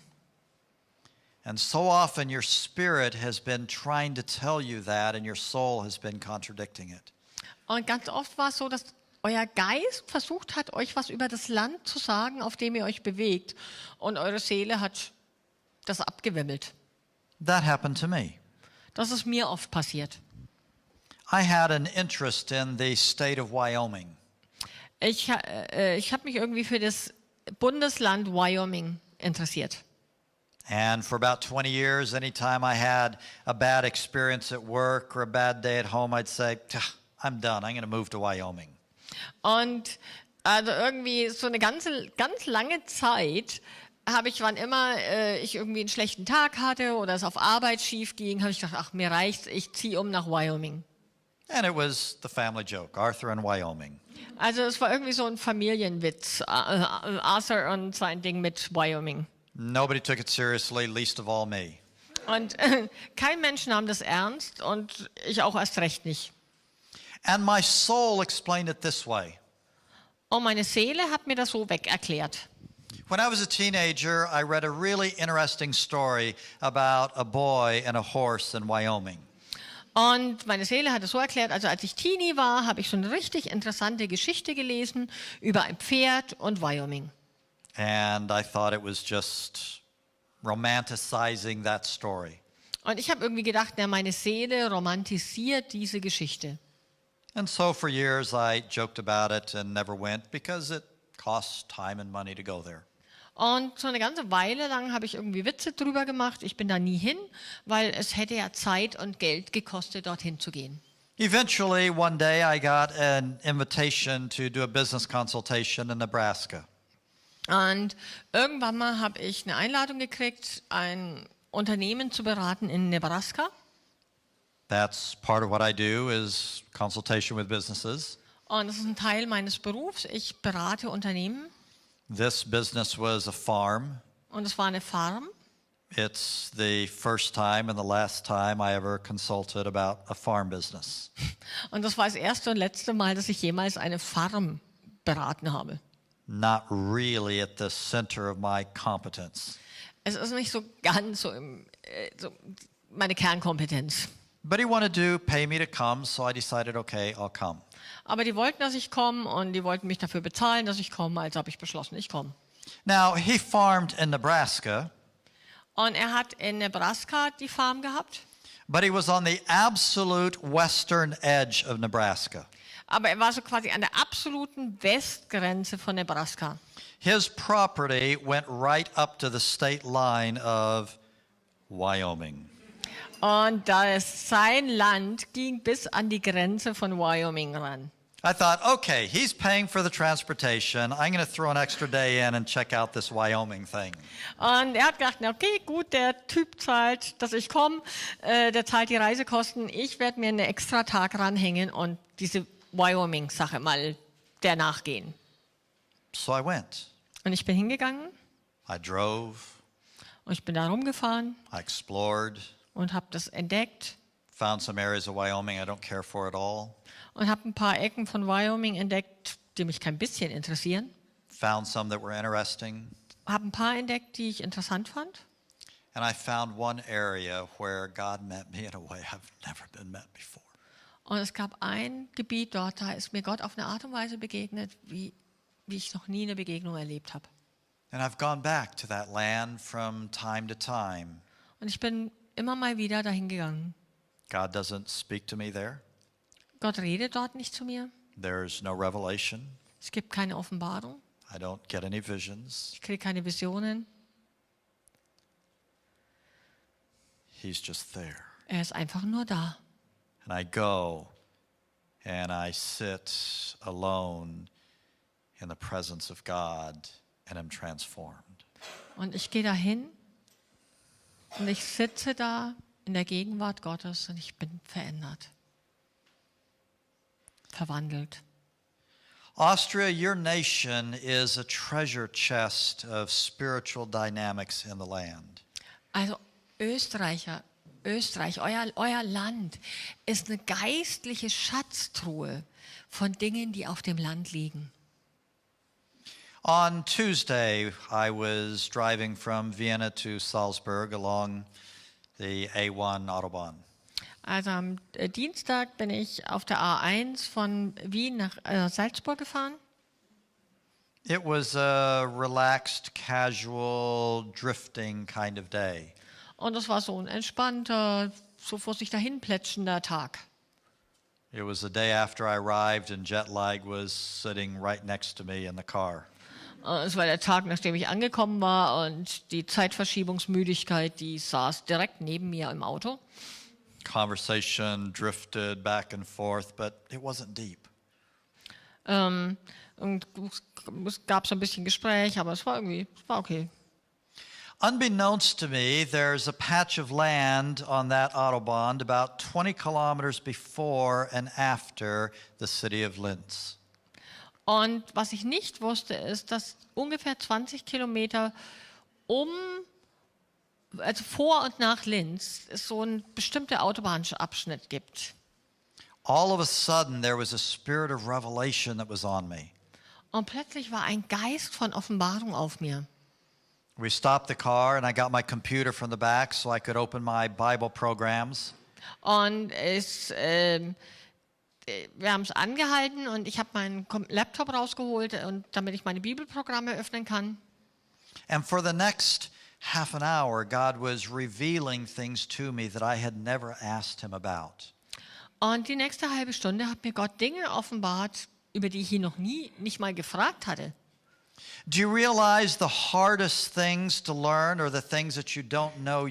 And so often your spirit has been trying to tell you that and your soul has been contradicting it. Und ganz oft war es so, dass euer Geist versucht hat, euch was über das Land zu sagen, auf dem ihr euch bewegt. Und eure Seele hat das abgewimmelt. That happened to me. Das ist mir oft passiert. I had an interest in the state of Wyoming. Ich habe mich irgendwie für das Bundesland Wyoming interessiert. And for about 20 years, anytime I had a bad experience at work or a bad day at home, I'd say, I'm done, I'm going to move to Wyoming. Und also irgendwie so eine ganz lange Zeit habe ich, wann immer ich irgendwie einen schlechten Tag hatte oder es auf Arbeit schief ging, habe ich gedacht, ach, mir reicht's, ich ziehe nach Wyoming. And it was the family joke, Arthur in Wyoming. Also es war irgendwie so ein Familienwitz, Arthur und sein Ding mit Wyoming. Nobody took it seriously, least of all me. Und kein Mensch nahm das ernst und ich auch erst recht nicht. And my soul explained it this way. Und meine Seele hat mir das so weg erklärt. When I was a teenager, I read a really interesting story about a boy and a horse in Wyoming. Und meine Seele hat es so erklärt, also als ich Teenie war, habe ich so eine richtig interessante Geschichte gelesen über ein Pferd und Wyoming. And I thought it was just romanticizing that story. Und ich habe irgendwie gedacht, na, meine Seele romantisiert diese Geschichte. And so for years I joked about it and never went because it costs time and money to go there. Und so eine ganze Weile lang habe ich irgendwie Witze drüber gemacht. Ich bin da nie hin, weil es hätte ja Zeit und Geld gekostet, dorthin zu gehen. Eventually, one day I got an invitation to do a business consultation in Nebraska. Und irgendwann mal habe ich eine Einladung gekriegt, ein Unternehmen zu beraten in Nebraska. That's part of what I do is consultation with businesses. Und das ist ein Teil meines Berufs. Ich berate Unternehmen. This business was a farm. Und es war eine Farm. It's the first time and the last time I ever consulted about a farm business. Und das war das erste und letzte Mal, dass ich jemals eine Farm beraten habe. Not really at the center of my competence. Es ist nicht so ganz so meine Kernkompetenz. But he wanted to pay me to come, so I decided, okay, I'll come. Aber die wollten, dass ich komme und die wollten mich dafür bezahlen, dass ich komme, also habe ich beschlossen, ich komme. Now, he farmed in Nebraska, Und er hat in Nebraska die Farm gehabt, but he was on the absolute western edge of Nebraska. aber er war so quasi an der absoluten Westgrenze von Nebraska. His property went right up to the state line of Wyoming. Und sein Land ging bis an die Grenze von Wyoming ran. I thought, okay, he's paying for the transportation. I'm going to throw an extra day in and check out this Wyoming thing. Und er hat gedacht, na okay, gut, der Typ zahlt, dass ich komme, der zahlt die Reisekosten. Ich werde mir einen extra Tag ranhängen und diese Wyoming-Sache mal der nachgehen. So I went. Und ich bin hingegangen I drove. und ich bin da rumgefahren I explored. und habe das entdeckt Found some areas of Wyoming I don't care for at all. und habe ein paar Ecken von Wyoming entdeckt, die mich kein bisschen interessieren. Found some that were interesting. Habe ein paar entdeckt, die ich interessant fand. And I found one area where God met me in a way I've never been met before. Und es gab ein Gebiet dort, da ist mir Gott auf eine Art und Weise begegnet, wie ich noch nie eine Begegnung erlebt habe. And I've gone back to that land from time to time. Und ich bin immer mal wieder dahin gegangen. God doesn't speak to me there. Gott redet dort nicht zu mir. There's no revelation. Es gibt keine Offenbarung. I don't get any visions. Ich kriege keine Visionen. He's just there. Er ist einfach nur da. And I go and I sit alone in the presence of God and am transformed. Und ich gehe dahin und ich sitze da in der Gegenwart Gottes und ich bin verändert, verwandelt. Austria, your nation is a treasure chest of spiritual dynamics in the land. Also Österreich, euer Land ist eine geistliche Schatztruhe von Dingen, die auf dem Land liegen. On Tuesday, I was driving from Vienna to Salzburg along the A1 Autobahn. Also am Dienstag bin ich auf der A1 von Wien nach Salzburg gefahren. It was a relaxed, casual, drifting kind of day. Und es war so ein entspannter, so vor sich dahin plätschender Tag. It was the day after I arrived and jet lag was sitting right next to me in the car. Es war der Tag, nachdem ich angekommen war und die Zeitverschiebungsmüdigkeit, die saß direkt neben mir im Auto. Conversation drifted back and forth, but it wasn't deep. Und es gab so ein bisschen Gespräch, aber es war okay. Unbeknownst to me, there's a patch of land on that Autobahn about 20 kilometers before and after the city of Linz. Und was ich nicht wusste, ist, dass ungefähr 20 Kilometer also vor und nach Linz es so ein bestimmter Autobahnabschnitt gibt. All of a sudden, there was a spirit of revelation that was on me. Und plötzlich war ein Geist von Offenbarung auf mir. We stopped the car and I got my computer from the back so I could open my Bible programs. Und wir haben es angehalten und ich habe meinen Laptop rausgeholt, damit ich meine Bibelprogramme öffnen kann. And for the next half an hour, God was revealing things to me that I had never asked him about. Und die nächste halbe Stunde hat mir Gott Dinge offenbart, über die ich ihn noch nicht mal gefragt hatte. Do you realize the hardest things to learn are the things that you don't know?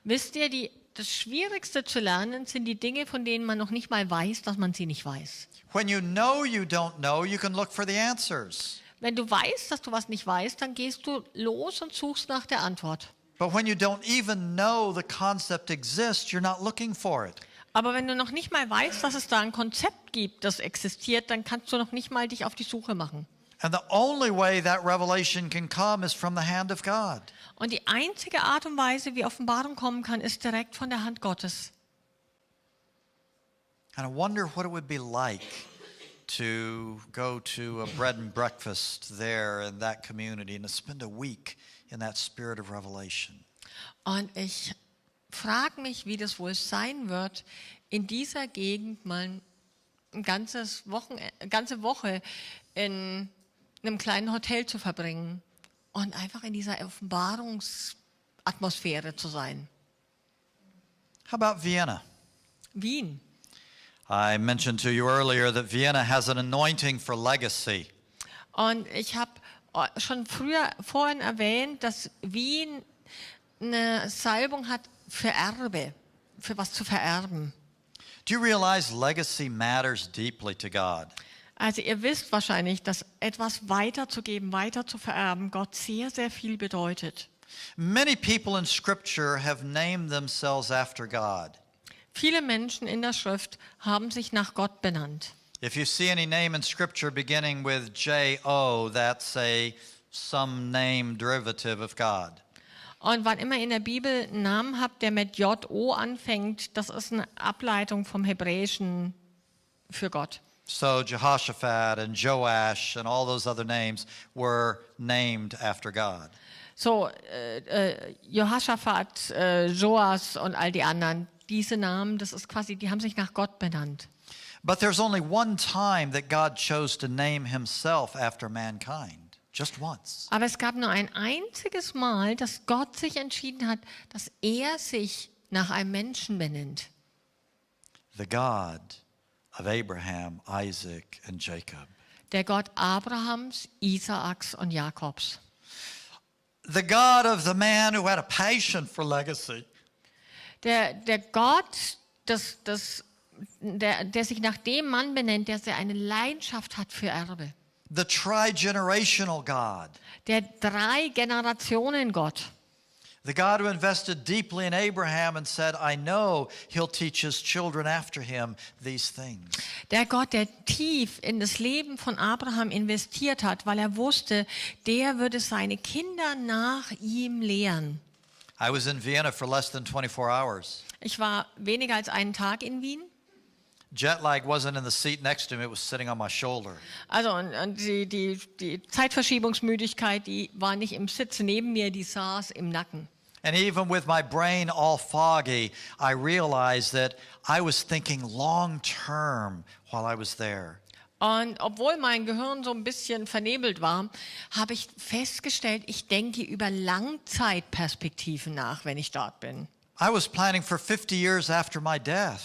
Wisst ihr, das Schwierigste zu lernen sind die Dinge, von denen man noch nicht mal weiß, dass man sie nicht weiß. When you don't know, you can look for the answers. Wenn du weißt, dass du was nicht weißt, dann gehst du los und suchst nach der Antwort. But when you don't even know the concept exists, you're not looking for it. Aber wenn du noch nicht mal weißt, dass es da ein Konzept gibt, das existiert, dann kannst du noch nicht mal dich auf die Suche machen. And the only way that revelation can come is from the hand of God. Und die einzige Art und Weise, wie Offenbarung kommen kann, ist direkt von der Hand Gottes. And I wonder what it would be like to go to a bread and breakfast there in that community and to spend a week in that spirit of revelation. Und ich frage mich, wie das wohl sein wird, in dieser Gegend mal eine ganze Woche in einem kleinen Hotel zu verbringen und einfach in dieser Offenbarungsatmosphäre zu sein. How about Vienna? Wien. I mentioned to you earlier that Vienna has an anointing for legacy. Und ich habe schon vorhin erwähnt, dass Wien eine Salbung hat für Erbe, für was zu vererben. Do you realize legacy matters deeply to God? Also ihr wisst wahrscheinlich, dass etwas weiterzugeben, weiter zu vererben, Gott sehr, sehr viel bedeutet. Many people in Scripture have named themselves after God. Viele Menschen in der Schrift haben sich nach Gott benannt. If you see any name in Scripture beginning with J-O, that's some name derivative of God. Und wann immer ihr in der Bibel einen Namen habt, der mit J-O anfängt, das ist eine Ableitung vom Hebräischen für Gott. So Jehoshaphat and Joash and all those other names were named after God. So, Jehoshaphat, Joas und all die anderen, diese Namen, das ist quasi, die haben sich nach Gott benannt. But there's only one time that God chose to name himself after mankind. Just once. Aber es gab nur ein einziges Mal, dass Gott sich entschieden hat, dass er sich nach einem Menschen benennt. The God of Abraham, Isaac, and Jacob. Der Gott Abrahams, Isaaks und Jakobs. The God of the man who had a passion for legacy. Der Gott, der sich nach dem Mann benennt, der eine Leidenschaft hat für Erbe. The tri-generational God. Der 3-Generationen-Gott. The God who invested deeply in Abraham and said, I know he'll teach his children after him these things. Der Gott, der tief in das Leben von Abraham investiert hat, weil er wusste, der würde seine Kinder nach ihm lehren. I was in Vienna for less than 24 hours. Ich war weniger als einen Tag in Wien. Jet lag wasn't in the seat next to me, it was sitting on my shoulder. Also und die Zeitverschiebungsmüdigkeit, die war nicht im Sitz neben mir, die saß im Nacken. And even with my brain all foggy, I realized that I was thinking long term while I was there. Und obwohl mein Gehirn so ein bisschen vernebelt war, habe ich festgestellt, ich denke über Langzeitperspektiven nach, wenn ich dort bin. I was planning for 50 years after my death.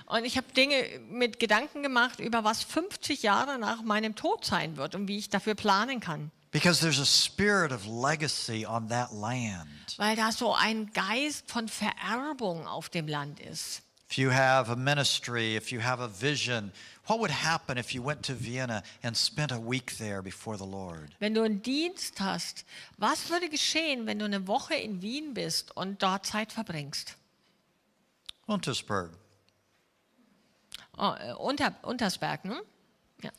Und ich habe Dinge mit Gedanken gemacht, über was 50 Jahre nach meinem Tod sein wird und wie ich dafür planen kann. Because there's a spirit of legacy on that land. Weil da so ein Geist von Vererbung auf dem Land ist. If you have a ministry, if you have a vision, what would happen if you went to Vienna and spent a week there before the Lord? Wenn du einen Dienst hast, was würde geschehen, wenn du eine Woche in Wien bist und dort Zeit verbringst? Untersberg. Untersberg, ne? Ja.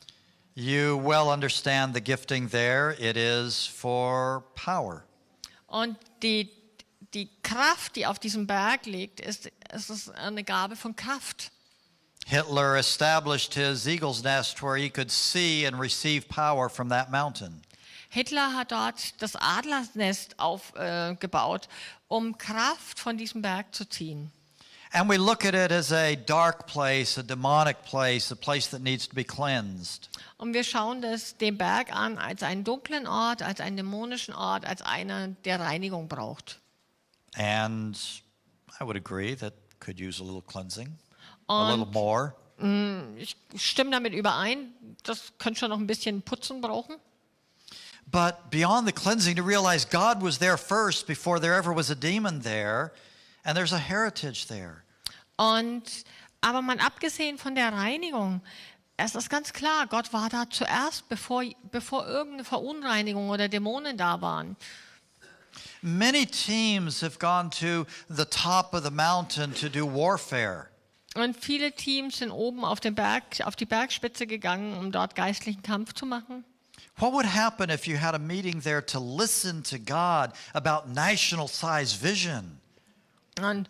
You well understand the gifting there. It is for power. Und die Kraft, die auf diesem Berg liegt, ist eine Gabe von Kraft. Hitler established his eagle's nest where he could see and receive power from that mountain. Hitler hat dort das Adlersnest aufgebaut, um Kraft von diesem Berg zu ziehen. And we look at it as a dark place, a demonic place, a place that needs to be cleansed. Und wir schauen den Berg an als einen dunklen Ort, als einen dämonischen Ort, als einen, der Reinigung braucht. And I would agree that could use a little cleansing, a little more. Ich stimme damit überein, das könnte schon noch ein bisschen Putzen brauchen. But beyond the cleansing, to realize God was there first before there ever was a demon there, and there's a heritage there. Aber mal abgesehen von der Reinigung, es ist ganz klar, Gott war da zuerst, bevor irgendeine Verunreinigung oder Dämonen da waren. Many teams have gone to the top of the mountain to do warfare. Und viele Teams sind oben auf die Bergspitze gegangen, um dort geistlichen Kampf zu machen. What would happen if you had a meeting there to listen to God about national size vision? Und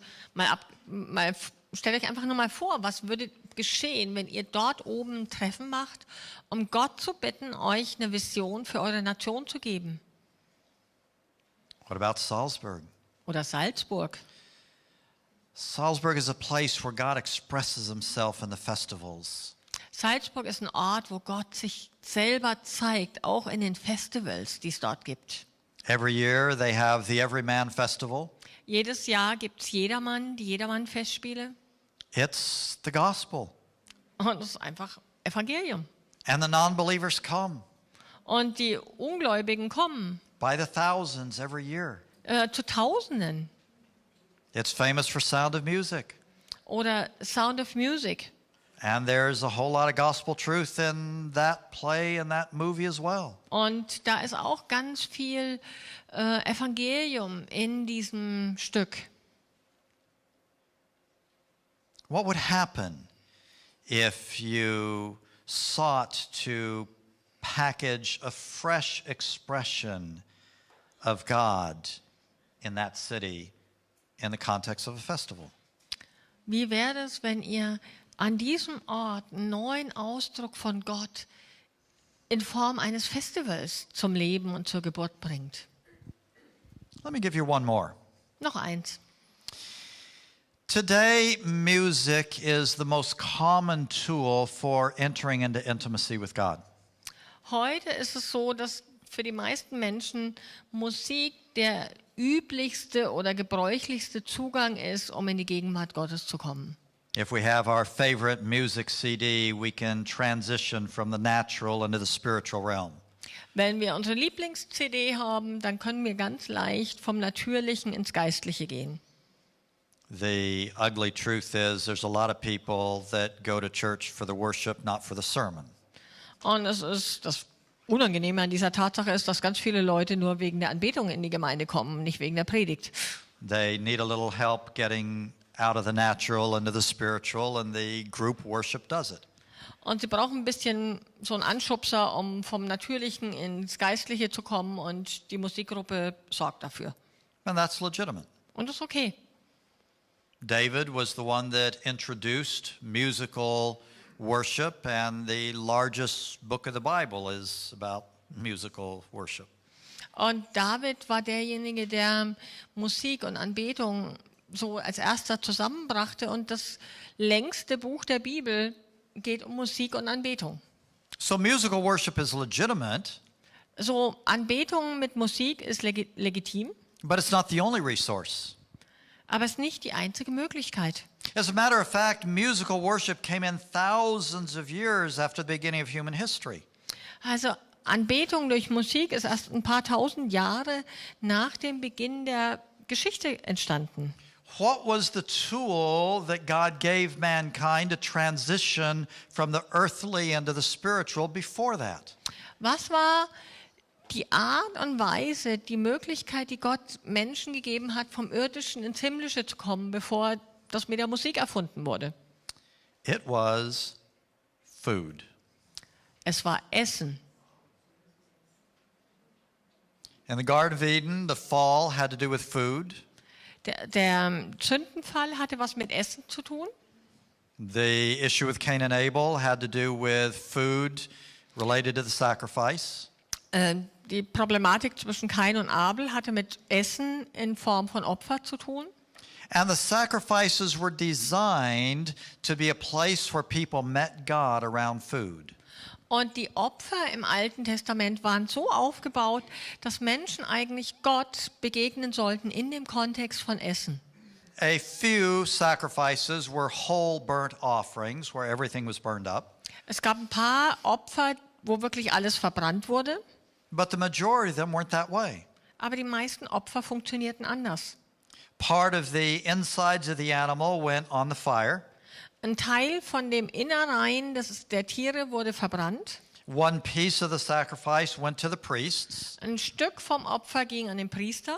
stellt euch einfach nur mal vor, was würde geschehen, wenn ihr dort oben ein Treffen macht, um Gott zu bitten, euch eine Vision für eure Nation zu geben. What about Salzburg? Oder Salzburg. Salzburg is a place where God expresses himself in the festivals. Salzburg ist ein Ort, wo Gott sich selber zeigt, auch in den Festivals, die es dort gibt. Every year they have the Everyman Festival. Jedes Jahr gibt es die Jedermann-Festspiele. It's the gospel. Und es ist einfach Evangelium. And the non-believers come Und die Ungläubigen kommen by the thousands every year. Zu Tausenden. It's famous for Sound of Music. Oder Sound of Music. And there's a whole lot of gospel truth in that play and that movie as well. Und da ist auch ganz viel Evangelium in diesem Stück. What would happen if you sought to package a fresh expression of God in that city in the context of a festival? Wie wäre es, wenn ihr an diesem Ort einen neuen Ausdruck von Gott in Form eines Festivals zum Leben und zur Geburt bringt? Let me give you one more. Noch eins. Today, music is the most common tool for entering into intimacy with God. Heute ist es so, dass für die meisten Menschen Musik der üblichste oder gebräuchlichste Zugang ist, um in die Gegenwart Gottes zu kommen. If we have our favorite music CD, we can transition from the natural into the spiritual realm. Wenn wir unsere Lieblings-CD haben, dann können wir ganz leicht vom Natürlichen ins Geistliche gehen. The ugly truth is there's a lot of people that go to church for the worship, not for the sermon. Und das Unangenehme an dieser Tatsache ist, dass ganz viele Leute nur wegen der Anbetung in die Gemeinde kommen, nicht wegen der Predigt. They need a little help getting out of the natural into the spiritual, and the group worship does it. Und sie brauchen ein bisschen so einen Anschubser, um vom Natürlichen ins Geistliche zu kommen, und die Musikgruppe sorgt dafür. And that's legitimate. Und das ist okay. David was the one that introduced musical worship, and the largest book of the Bible is about musical worship. Und David war derjenige, der Musik und Anbetung so als erster zusammenbrachte, und das längste Buch der Bibel geht um Musik und Anbetung. So musical worship is legitimate, So Anbetung mit Musik ist legitim, but it's not the only resource. aber es ist nicht die einzige Möglichkeit. As a matter of fact, musical worship came in thousands of years after the beginning of human history. Also Anbetung durch Musik ist erst ein paar tausend Jahre nach dem Beginn der Geschichte entstanden. What was the tool that God gave mankind to transition from the earthly into the spiritual before that? Was war die Art und Weise, die Möglichkeit, die Gott Menschen gegeben hat, vom Irdischen ins Himmlische zu kommen, bevor das mit der Musik erfunden wurde? It was food. Es war Essen. In the Garden of Eden, the fall had to do with food. Der Sündenfall hatte was mit Essen zu tun. The issue with Cain and Abel had to do with food related to the sacrifice. Die Problematik zwischen Kain und Abel hatte mit Essen in Form von Opfer zu tun. And the sacrifices were designed to be a place where people met God around food. Und die Opfer im Alten Testament waren so aufgebaut, dass Menschen eigentlich Gott begegnen sollten in dem Kontext von Essen. A few sacrifices were whole burnt offerings where everything was burned up. Es gab ein paar Opfer, wo wirklich alles verbrannt wurde, But the majority of them weren't that way. aber die meisten Opfer funktionierten anders. Part of the insides of the animal went on the fire. Ein Teil von dem Innereien der Tiere wurde verbrannt. One piece of the sacrifice went to the priests. Ein Stück vom Opfer ging an den Priester.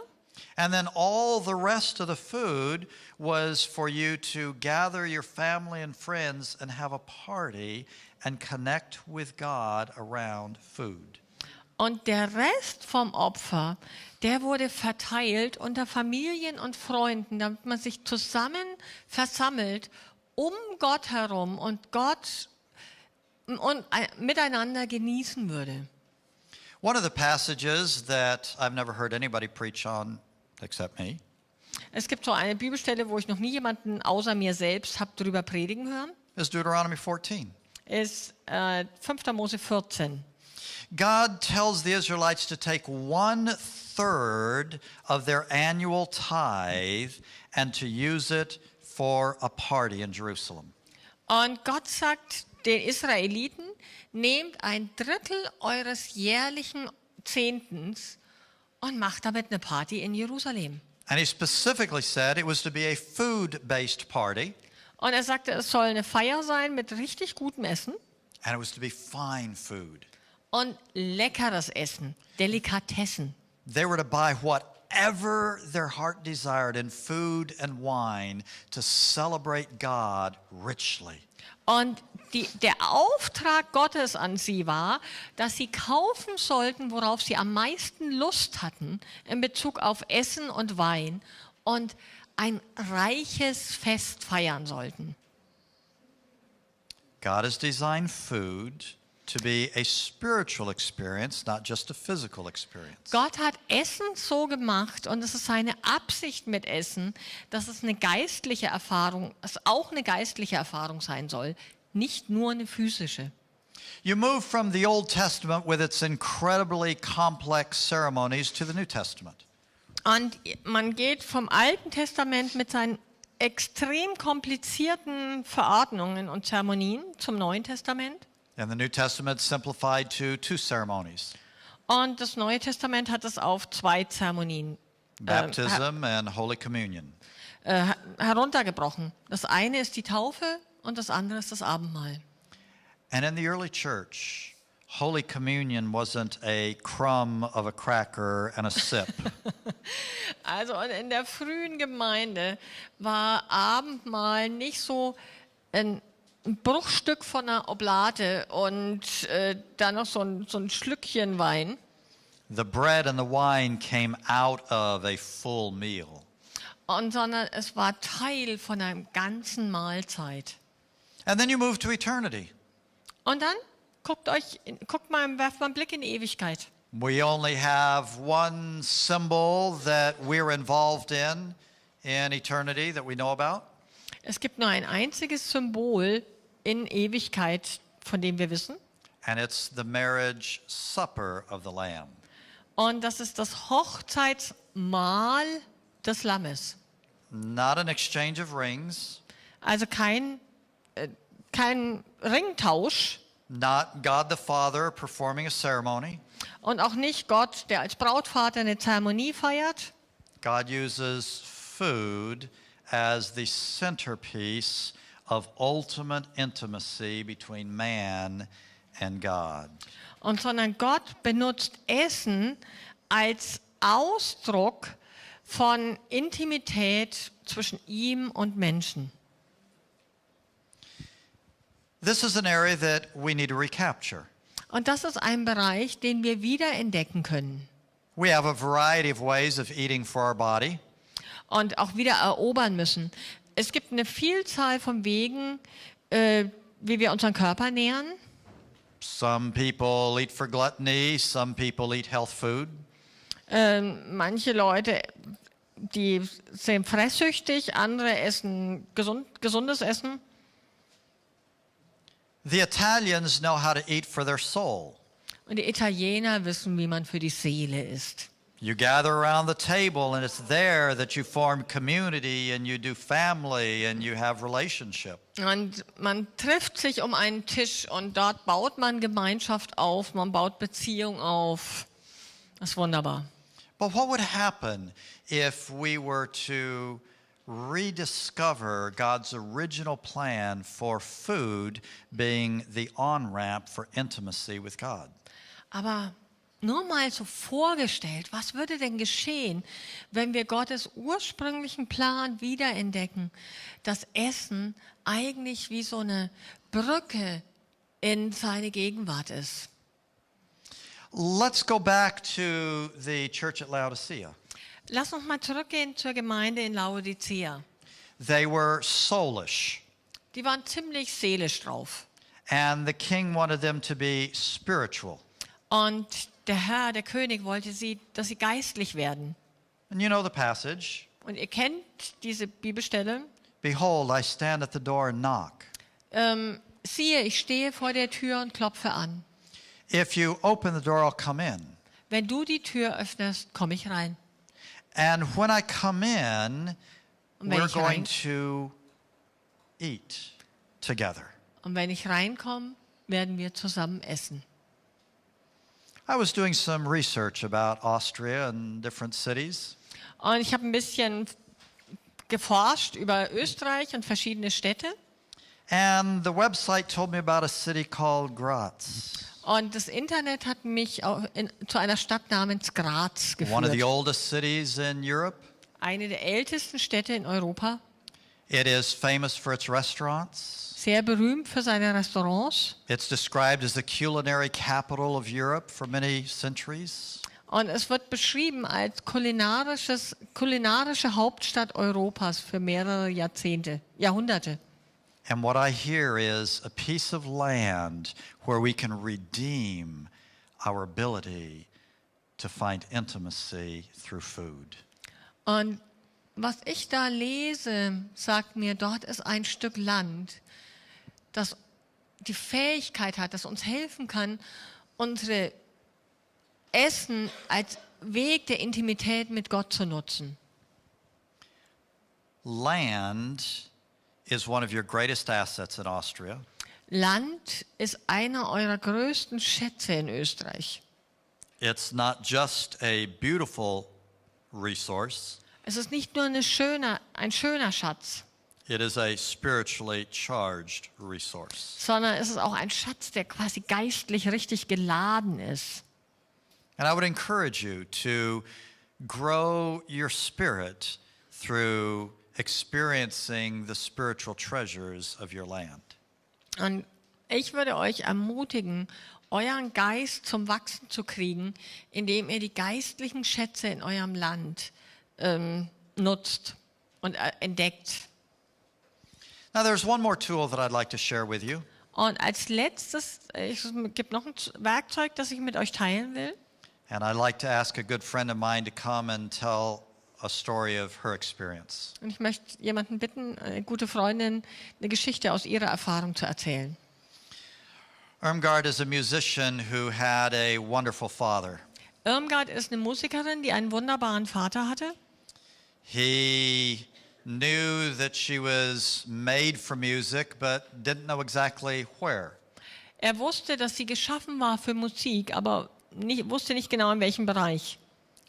And then all the rest of the food was for you to gather your family and friends and have a party and connect with God around food. Und der Rest vom Opfer, der wurde verteilt unter Familien und Freunden, damit man sich zusammen versammelt um Gott herum und Gott und miteinander genießen würde. One of the passages that I've never heard anybody preach on except me Es gibt so eine Bibelstelle, wo ich noch nie jemanden außer mir selbst habe darüber predigen hören. is Deuteronomy 14. Ist 5. Mose 14. God tells the Israelites to take 1/3 of their annual tithe and to use it for a party in Jerusalem. Und Gott sagt den Israeliten, nehmt 1/3 eures jährlichen Zehntens und macht damit eine Party in Jerusalem. And he specifically said it was to be a food-based party, Und er sagte, es soll eine Feier sein mit richtig gutem Essen and it was to be fine food. und leckeres Essen, Delikatessen. They were to buy whatever their heart desired in food and wine to celebrate God richly. Und der Auftrag Gottes an sie war, dass sie kaufen sollten, worauf sie am meisten Lust hatten in Bezug auf Essen und Wein, und ein reiches Fest feiern sollten. God has designed food to be a spiritual experience, not just a physical experience. Gott hat Essen so gemacht, und es ist seine Absicht mit Essen, dass es eine geistliche Erfahrung, es auch eine geistliche Erfahrung sein soll, nicht nur eine physische. You move from the Old Testament with its incredibly complex ceremonies to the New Testament. Und man geht vom Alten Testament mit seinen extrem komplizierten Verordnungen und Zeremonien zum Neuen Testament. And the New Testament simplified to two ceremonies, Und das Neue Testament hat es auf 2 Zeremonien baptism and Holy Communion. heruntergebrochen. Das eine ist die Taufe und das andere ist das Abendmahl. And in the early church, Holy Communion wasn't a crumb of a cracker and a sip. Also und in der frühen Gemeinde war Abendmahl nicht so ein Bruchstück von einer Oblate und dann noch so ein Schlückchen Wein. The bread and the wine came out of a full meal. Sondern es war Teil von einer ganzen Mahlzeit. And then you move to eternity. Und dann werft mal einen Blick in die Ewigkeit. We only have one symbol that we're involved in eternity that we know about. Es gibt nur ein einziges Symbol in Ewigkeit, von dem wir wissen. And it's the marriage supper of the Lamb. Und das ist das Hochzeitsmahl des Lammes. Not an exchange of rings. Also kein Ringtausch. Not God the Father performing a ceremony. Und auch nicht Gott, der als Brautvater eine Zeremonie feiert. God uses food as the centerpiece of ultimate intimacy between man and God. Sondern Gott benutzt Essen als Ausdruck von Intimität zwischen ihm und Menschen. This is an area that we need to recapture. Und das ist ein Bereich, den wir wieder entdecken können. We have a variety of ways of eating for our body. Und auch wieder erobern müssen. Es gibt eine Vielzahl von Wegen, wie wir unseren Körper nähern. Some people eat for gluttony, some people eat health food. Manche Leute, die sind fresssüchtig, andere essen gesundes Essen. The Italians know how to eat for their soul. Und die Italiener wissen, wie man für die Seele isst. You gather around the table and it's there that you form community and you do family and you have relationship. Und man trifft sich um einen Tisch und dort baut man Gemeinschaft auf, man baut Beziehung auf. Das ist wunderbar. But what would happen if we were to rediscover God's original plan for food being the on-ramp for intimacy with God? Aber nur mal so vorgestellt, was würde denn geschehen, wenn wir Gottes ursprünglichen Plan wiederentdecken, dass Essen eigentlich wie so eine Brücke in seine Gegenwart ist? Let's go back to the church at Laodicea. Lass uns mal zurückgehen zur Gemeinde in Laodicea. They were soulish, Die waren ziemlich seelisch drauf. and the king wanted them to be spiritual. Und der Herr, der König, wollte dass sie geistlich werden. And you know the passage. Und ihr kennt diese Bibelstelle. Behold, I stand at the door and knock. Siehe, ich stehe vor der Tür und klopfe an. If you open the door, I'll come in. Wenn du die Tür öffnest, komme ich rein. And when I come in, Und wenn we're ich going to eat together. Und wenn ich reinkomme, werden wir zusammen essen. I was doing some research about Austria and different cities. Und ich habe ein bisschen geforscht über Österreich und verschiedene Städte. And the website told me about a city called Graz. Und das Internet hat mich zu einer Stadt namens Graz One of the geführt. oldest cities in Europe. Eine der ältesten Städte in Europa. It is famous for its restaurants. Sehr berühmt für seine Restaurants. It's described as the culinary capital of Europe for many centuries. Und es wird beschrieben als kulinarische Hauptstadt Europas für mehrere Jahrhunderte. And what I hear is a piece of land where we can redeem our ability to find intimacy through food. Und was ich da lese, sagt mir, dort ist ein Stück Land, das die Fähigkeit hat, das uns helfen kann, unsere Essen als Weg der Intimität mit Gott zu nutzen. Land is one of your greatest assets in Austria. Land ist einer eurer größten Schätze in Österreich. It's not just a beautiful resource. Es ist nicht nur ein schöner Schatz, It is a spiritually charged resource. sondern es ist auch ein Schatz, der quasi geistlich richtig geladen ist. And I would encourage you to grow your spirit through experiencing the spiritual treasures of your land. Und ich würde euch ermutigen, euren Geist zum Wachsen zu kriegen, indem ihr die geistlichen Schätze in eurem Land nutzt und entdeckt. Now there's one more tool that I'd like to share with you. Und als letztes, es gibt noch ein Werkzeug, das ich mit euch teilen will. And I'd like to ask a good friend of mine to come and tell a story of her experience. Und ich möchte jemanden bitten, eine gute Freundin, eine Geschichte aus ihrer Erfahrung zu erzählen. Irmgard is a musician who had a wonderful father. Irmgard ist eine Musikerin, die einen wunderbaren Vater hatte. He knew that she was made for music, but didn't know exactly where. Er wusste, dass sie geschaffen war für Musik, aber wusste nicht genau in welchem Bereich.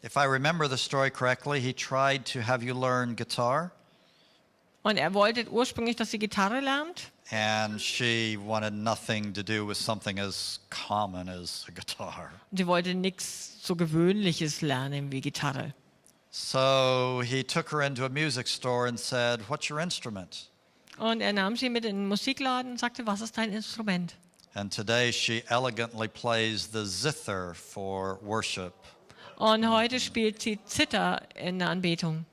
If I remember the story correctly, he tried to have you learn guitar, Und er wollte ursprünglich, dass sie Gitarre lernt. and she wanted nothing to do with something as common as a guitar. Und sie wollte nichts so Gewöhnliches lernen wie Gitarre. So he took her into a music store and said, "What's your instrument?" Und er nahm sie mit in den Musikladen und sagte, was ist dein Instrument? And today she elegantly plays the zither for worship. Und heute spielt sie Zither in der Anbetung.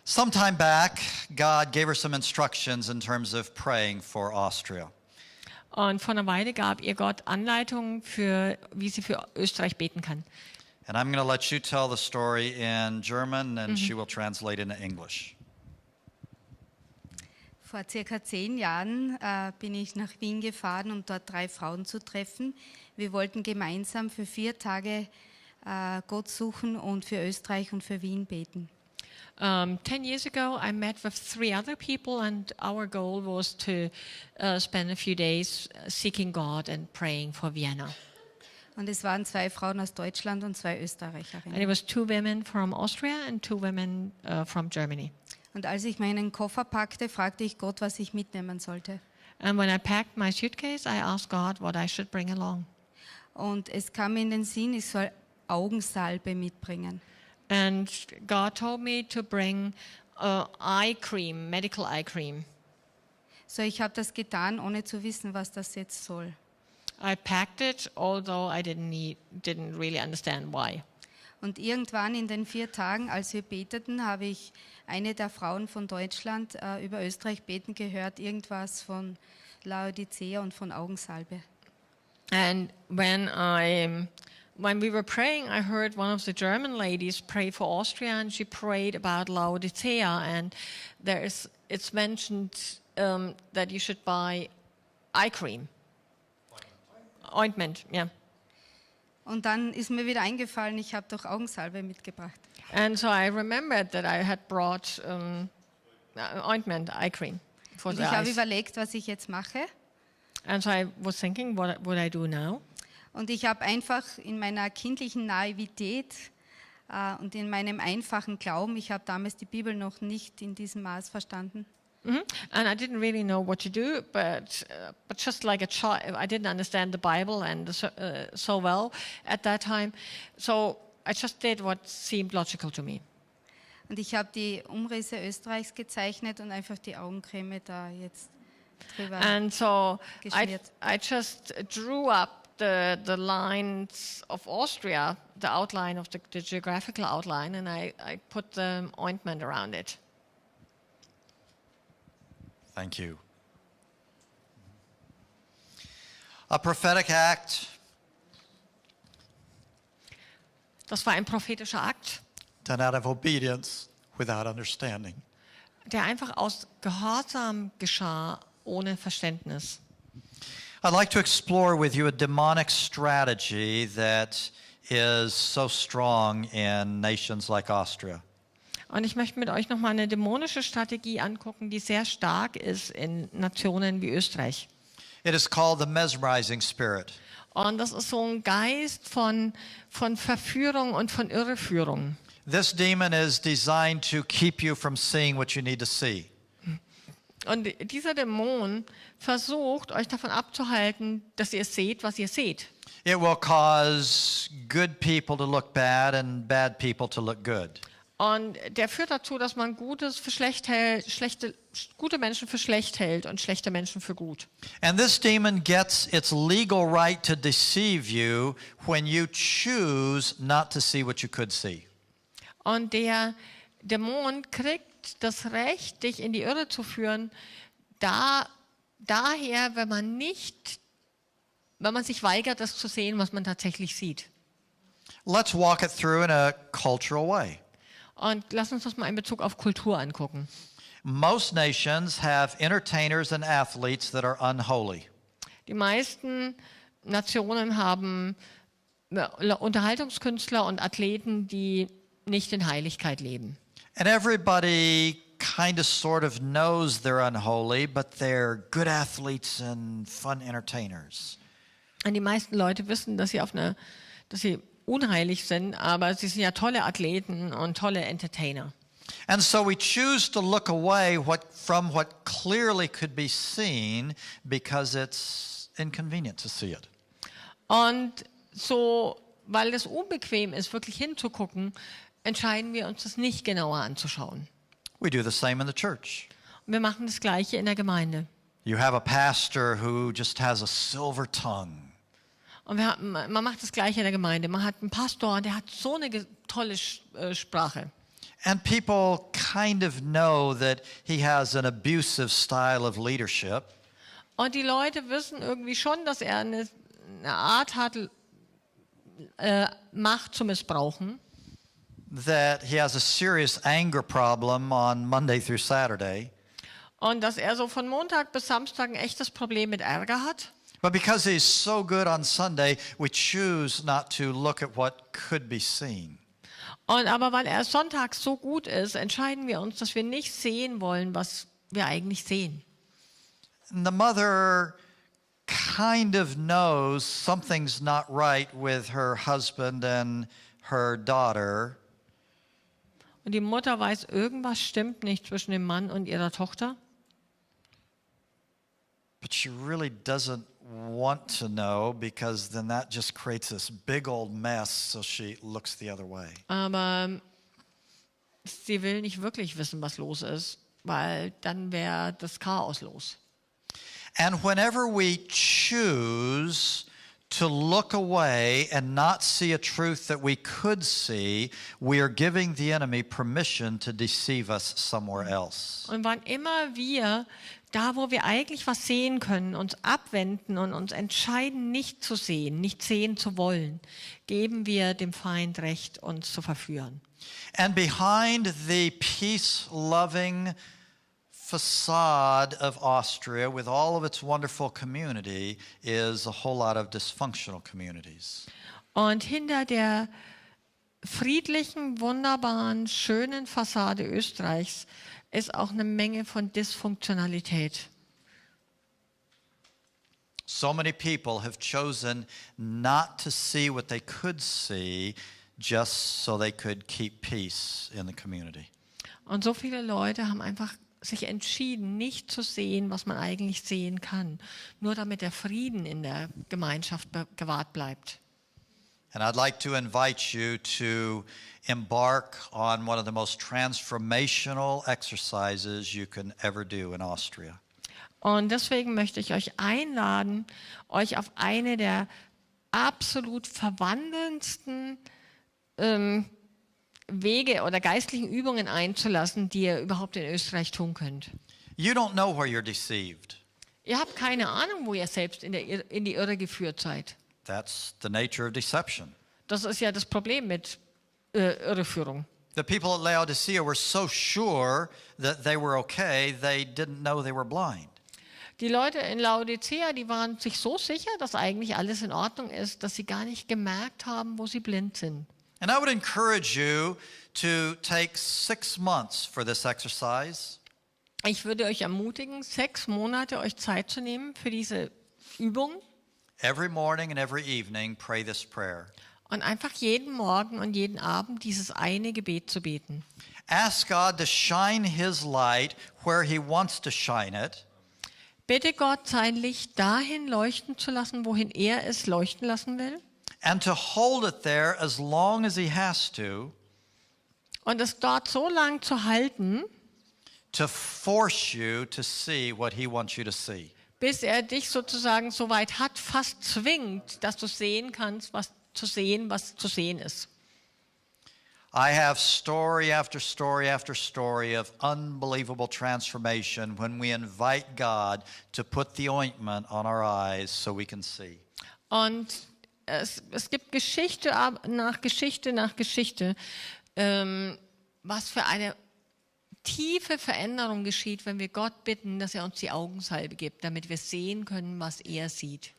Sometime back, God gave her some instructions in terms of praying for Austria. Und vor einer Weile gab ihr Gott Anleitungen für, wie sie für Österreich beten kann. And I'm going to let you tell the story in German, and she will translate into English. Vor circa 10 Jahren bin ich nach Wien gefahren, um dort 3 Frauen zu treffen. Wir wollten gemeinsam für 4 Tage Gott suchen und für Österreich und für Wien beten. 10 years ago, I met with 3 other people, and our goal was to spend a few days seeking God and praying for Vienna. Und es waren 2 Frauen aus Deutschland und 2 And it Österreicherinnen. was 2 women from Austria and 2 women from Germany. Und als ich meinen Koffer packte, fragte ich Gott, was ich mitnehmen sollte. And when I packed my suitcase, I asked God what I should bring along. Und es kam mir in den Sinn, ich soll Augensalbe mitbringen. And God told me to bring eye cream, medical eye cream. So, ich habe das getan, ohne zu wissen, was das jetzt soll. I packed it, although I didn't really understand why. Und irgendwann in den 4 Tagen, als wir beteten, habe ich eine der Frauen von Deutschland über Österreich beten gehört, irgendwas von Laodicea und von Augensalbe. And when we were praying, I heard one of the German ladies pray for Austria, and she prayed about Laodicea, and it's mentioned that you should buy eye cream. Ointment, yeah. Und dann ist mir wieder eingefallen, ich habe doch Augensalbe mitgebracht. And so I remembered that I had brought ointment, eye cream for Und the ich habe eyes. überlegt, was ich jetzt mache. And so I was thinking, what would I do now? Und ich habe einfach in meiner kindlichen Naivität und in meinem einfachen Glauben, ich habe damals die Bibel noch nicht in diesem Maß verstanden, And I didn't really know what to do, but just like a child, I didn't understand the Bible and so well at that time. So I just did what seemed logical to me. und ich habe die Umrisse Österreichs gezeichnet und einfach die Augencreme da jetzt drüber And so geschmiert. I just drew up the lines of Austria, the outline of the geographical outline, and I put the ointment around it. Thank you. A prophetic act Das war ein prophetischer Akt, done out of obedience without understanding. der einfach aus Gehorsam geschah, ohne Verständnis. I'd like to explore with you a demonic strategy that is so strong in nations like Austria. Und ich möchte mit euch nochmal eine dämonische Strategie angucken, die sehr stark ist in Nationen wie Österreich. It is called the Mesmerizing Spirit. Und das ist so ein Geist von Verführung und von Irreführung. This demon is designed to keep you from seeing what you need to see. Und dieser Dämon versucht, euch davon abzuhalten, dass ihr seht, was ihr seht. It will cause good people to look bad and bad people to look good. Und der führt dazu, dass man Gutes für schlecht hält, gute Menschen für schlecht hält und schlechte Menschen für gut. And this demon gets its legal right to deceive you when you choose not to see what you could see. Und der Dämon kriegt das Recht, dich in die Irre zu führen, daher, wenn man sich weigert, das zu sehen, was man tatsächlich sieht. Let's walk it through in a cultural way. Und lass uns das mal in Bezug auf Kultur angucken. Most nations have entertainers and athletes that are unholy. Die meisten Nationen haben Unterhaltungskünstler und Athleten, die nicht in Heiligkeit leben. And everybody kind of sort of knows they're unholy, but they're good athletes and fun entertainers. Und die meisten Leute wissen, dass sie unheilig sind, aber sie sind ja tolle Athleten und tolle Entertainer. And so we choose to look away from what clearly could be seen because it's inconvenient to see it. Und so, weil es unbequem ist, wirklich hinzugucken, entscheiden wir uns, das nicht genauer anzuschauen. We do the same in the church. Und wir machen das Gleiche in der Gemeinde. You have a pastor who just has a silver tongue. Und man macht das Gleiche in der Gemeinde. Man hat einen Pastor, der hat so eine tolle Sprache. And people kind of know that he has an abusive style of leadership. Und die Leute wissen irgendwie schon, dass er eine Art hat, Macht zu missbrauchen. That he has a serious anger problem on Monday through Saturday. Und dass er so von Montag bis Samstag ein echtes Problem mit Ärger hat. But because he's so good on Sunday, we choose not to look at what could be seen. Aber weil er sonntags so gut ist, entscheiden wir uns, dass wir nicht sehen wollen, was wir eigentlich sehen. And the mother kind of knows something's not right with her husband and her daughter. Und die Mutter weiß, irgendwas stimmt nicht zwischen dem Mann und ihrer Tochter. But she really doesn't want to know because then that just creates this big old mess, so she looks the other way. Aber sie will nicht wirklich wissen, was los ist, weil dann wäre das Chaos los. And whenever we choose to look away and not see a truth that we could see, we are giving the enemy permission to deceive us somewhere else. Und wann immer wir, da wo wir eigentlich was sehen können, uns abwenden und uns entscheiden, nicht zu sehen, nicht sehen zu wollen, geben wir dem Feind Recht, uns zu verführen. And behind the peace-loving facade of Austria with all of its wonderful community is a whole lot of dysfunctional communities. Und hinter der friedlichen, wunderbaren, schönen Fassade Österreichs ist auch eine Menge von Dysfunktionalität. So many people have chosen not to see what they could see just so they could keep peace in the community. Und so viele Leute haben einfach sich entschieden, nicht zu sehen, was man eigentlich sehen kann, nur damit der Frieden in der Gemeinschaft gewahrt bleibt. And I'd like to invite you to embark on one of the most transformational exercises you can ever do in Austria. Und deswegen möchte ich euch einladen, euch auf eine der absolut verwandelndsten Wege oder geistlichen Übungen einzulassen, die ihr überhaupt in Österreich tun könnt. You don't know where you're deceived. Ihr habt keine Ahnung, wo ihr selbst in die Irre geführt seid. That's the nature of deception. Das ist ja das Problem mit Irreführung. The people at Laodicea were so sure that they were okay, they didn't know they were blind. Die Leute in Laodicea, die waren sich so sicher, dass eigentlich alles in Ordnung ist, dass sie gar nicht gemerkt haben, wo sie blind sind. And I would encourage you to take 6 months for this exercise. Ich würde euch ermutigen, 6 Monate euch Zeit zu nehmen für diese Übung Every morning and every evening, pray this prayer. und einfach jeden Morgen und jeden Abend dieses eine Gebet zu beten. Ask God to shine His light where He wants to shine it. Bitte Gott, sein Licht dahin leuchten zu lassen, wohin er es leuchten lassen will. And to hold it there as long as He has to Und es dort so lang zu halten, force you to see what He wants you to see. bis er dich sozusagen so weit hat, fast zwingt, dass du sehen kannst, was zu sehen ist. I have story after story after story of unbelievable transformation when we invite God to put the ointment on our eyes so we can see. Und es gibt Geschichte nach Geschichte nach Geschichte, was für eine tiefe Veränderung geschieht, wenn wir Gott bitten, dass er uns die Augensalbe gibt, damit wir sehen können, was er sieht.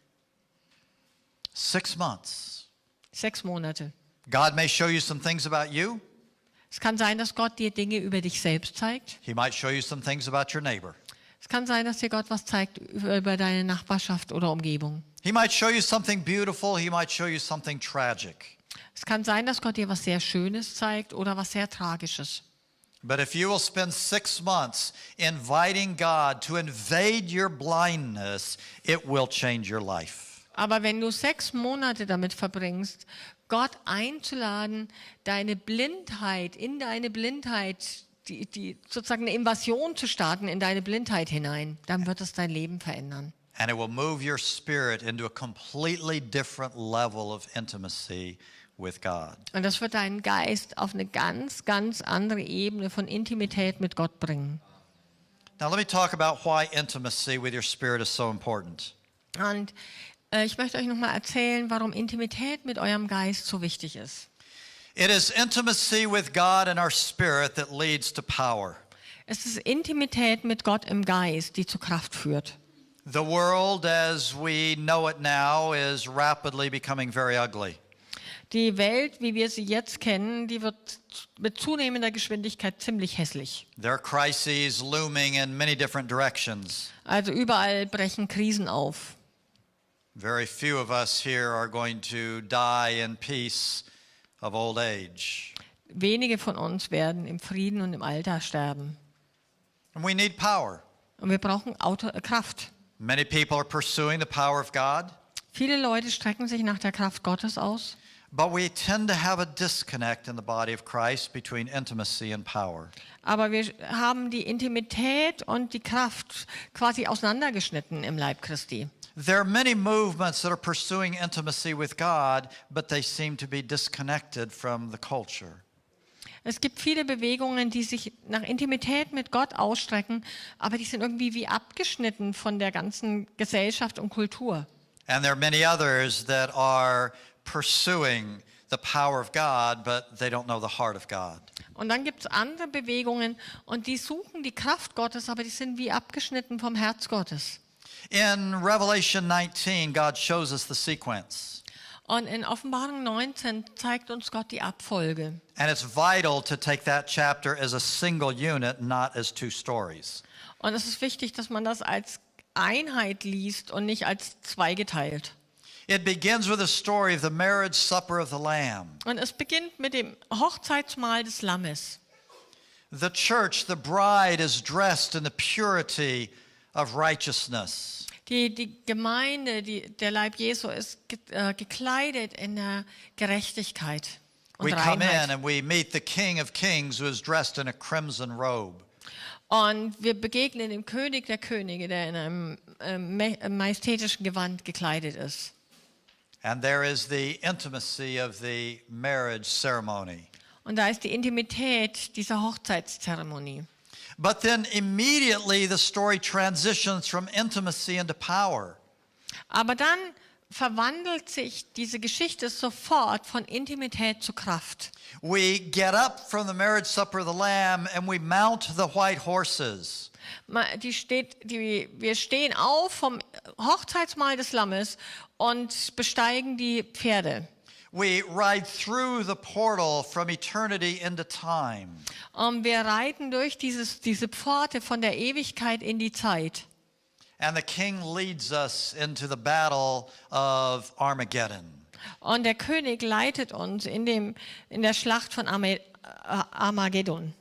6 months. 6 Monate. God may show you some things about you. Es kann sein, dass Gott dir Dinge über dich selbst zeigt. He might show you some things about your neighbor. Es kann sein, dass dir Gott was zeigt über deine Nachbarschaft oder Umgebung. He might show you something beautiful. He might show you something tragic. Es kann sein, dass Gott dir was sehr Schönes zeigt oder was sehr Tragisches. But if you will spend 6 months inviting God to invade your blindness, it will change your life. Aber wenn du 6 Monate damit verbringst, Gott einzuladen, deine Blindheit, die sozusagen eine Invasion zu starten in deine Blindheit hinein, dann wird es dein Leben verändern. And it will move your spirit into a completely different level of intimacy with God. Und das wird deinen Geist auf eine ganz, ganz andere Ebene von Intimität mit Gott bringen. Now let me talk about why intimacy with your spirit is so important. Und ich möchte euch nochmal erzählen, warum Intimität mit eurem Geist so wichtig ist. It is intimacy with God and our spirit that leads to power. Es ist Intimität mit Gott im Geist, die zu Kraft führt. The world as we know it now is rapidly becoming very ugly. Die Welt, wie wir sie jetzt kennen, die wird mit zunehmender Geschwindigkeit ziemlich hässlich. There are crises looming in many different directions. Also überall brechen Krisen auf. Very few of us here are going to die in peace of old age. Wenige von uns werden im Frieden und im Alter sterben. And we need power. Und wir brauchen Kraft. Many people are pursuing the power of God, Viele Leute strecken sich nach der Kraft Gottes aus. but we tend to have a disconnect in the body of Christ between intimacy and power. Aber wir haben die Intimität und die Kraft quasi auseinandergeschnitten im Leib Christi. There are many movements that are pursuing intimacy with God, but they seem to be disconnected from the culture. Es gibt viele Bewegungen, die sich nach Intimität mit Gott ausstrecken, aber die sind irgendwie wie abgeschnitten von der ganzen Gesellschaft und Kultur. And there are many others that are pursuing the power of God, but they don't know the heart of God. Und dann gibt es andere Bewegungen und die suchen die Kraft Gottes, aber die sind wie abgeschnitten vom Herz Gottes. In Revelation 19, God shows us the sequence. Und in Offenbarung 19 zeigt uns Gott die Abfolge. And it's vital to take that chapter as a single unit, not as 2 stories. Und es ist wichtig, dass man das als Einheit liest und nicht als zweigeteilt. It begins with a story of the marriage supper of the Lamb. Und es beginnt mit dem Hochzeitsmahl des Lammes. The church, the bride, is dressed in the purity of righteousness. Die Gemeinde, der Leib Jesu ist gekleidet in der Gerechtigkeit und We come in Reinheit. and we meet the King of Kings who is dressed in a crimson robe. Und wir begegnen dem König der Könige, der in einem majestätischen Gewand gekleidet ist. And there is the intimacy of the marriage ceremony. Und da ist die Intimität dieser Hochzeitszeremonie. But then immediately the story transitions from intimacy into power. Aber dann verwandelt sich diese Geschichte sofort von Intimität zu Kraft. We get up from the marriage supper of the Lamb and we mount the white horses. Wir stehen auf vom Hochzeitsmahl des Lammes und besteigen die Pferde. We ride through the portal from eternity into time. Und wir reiten durch diese Pforte von der Ewigkeit in die Zeit. And the King leads us into the battle of Armageddon. Und der König leitet uns in der Schlacht von Armageddon.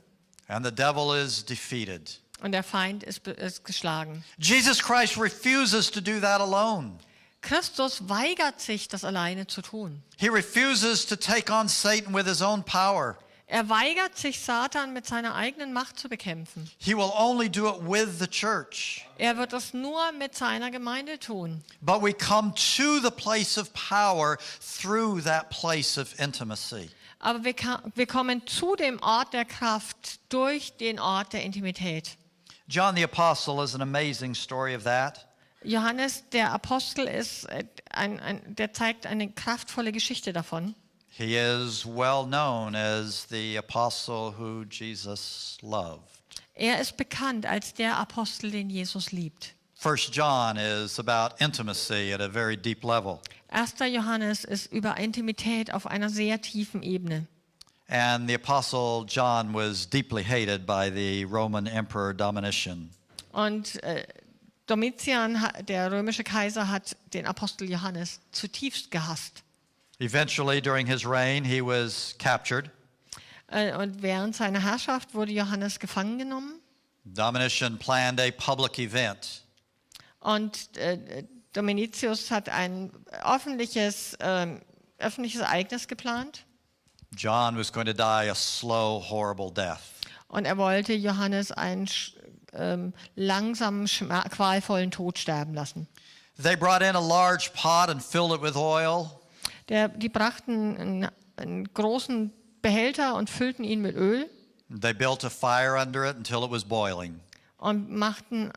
And the devil is defeated. Und der Feind ist geschlagen. Jesus Christ refuses to do that alone. Christus weigert sich, das alleine zu tun. He refuses to take on Satan with his own power. Er weigert sich, Satan mit seiner eigenen Macht zu bekämpfen. He will only do it with the church. Er wird es nur mit seiner Gemeinde tun. But we come to the place of power through that place of intimacy. Aber wir kommen zu dem Ort der Kraft durch den Ort der Intimität. John the Apostle is an amazing story of that. Johannes, der Apostel, der zeigt eine kraftvolle Geschichte davon. He is well known as the apostle who Jesus loved. Er ist bekannt als der Apostel, den Jesus liebt. 1 John is about intimacy at a very deep level. 1. Johannes ist über Intimität auf einer sehr tiefen Ebene. And the apostle John was deeply hated by the Roman Emperor Domitian. Und Domitian, der römische Kaiser, hat den Apostel Johannes zutiefst gehasst. Eventually, during his reign, he was captured. Und während seiner Herrschaft wurde Johannes gefangen genommen. Domitian planned a public event. Und Domitius hat ein öffentliches Ereignis geplant. John was going to die a slow, horrible death. Und er wollte Johannes einen langsamen, qualvollen Tod sterben lassen. They brought in a large pot and filled it with oil. Die brachten einen großen Behälter und füllten ihn mit Öl. They built a fire under it until it was boiling. Und machten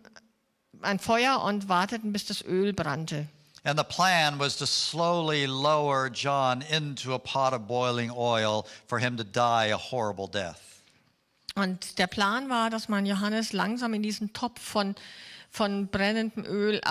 ein Feuer und warteten, bis das Öl brannte. And the plan was to slowly lower John into a pot of boiling oil for him to die a horrible death. Und der Plan war, dass man Johannes langsam in diesen Topf von brennendem Öl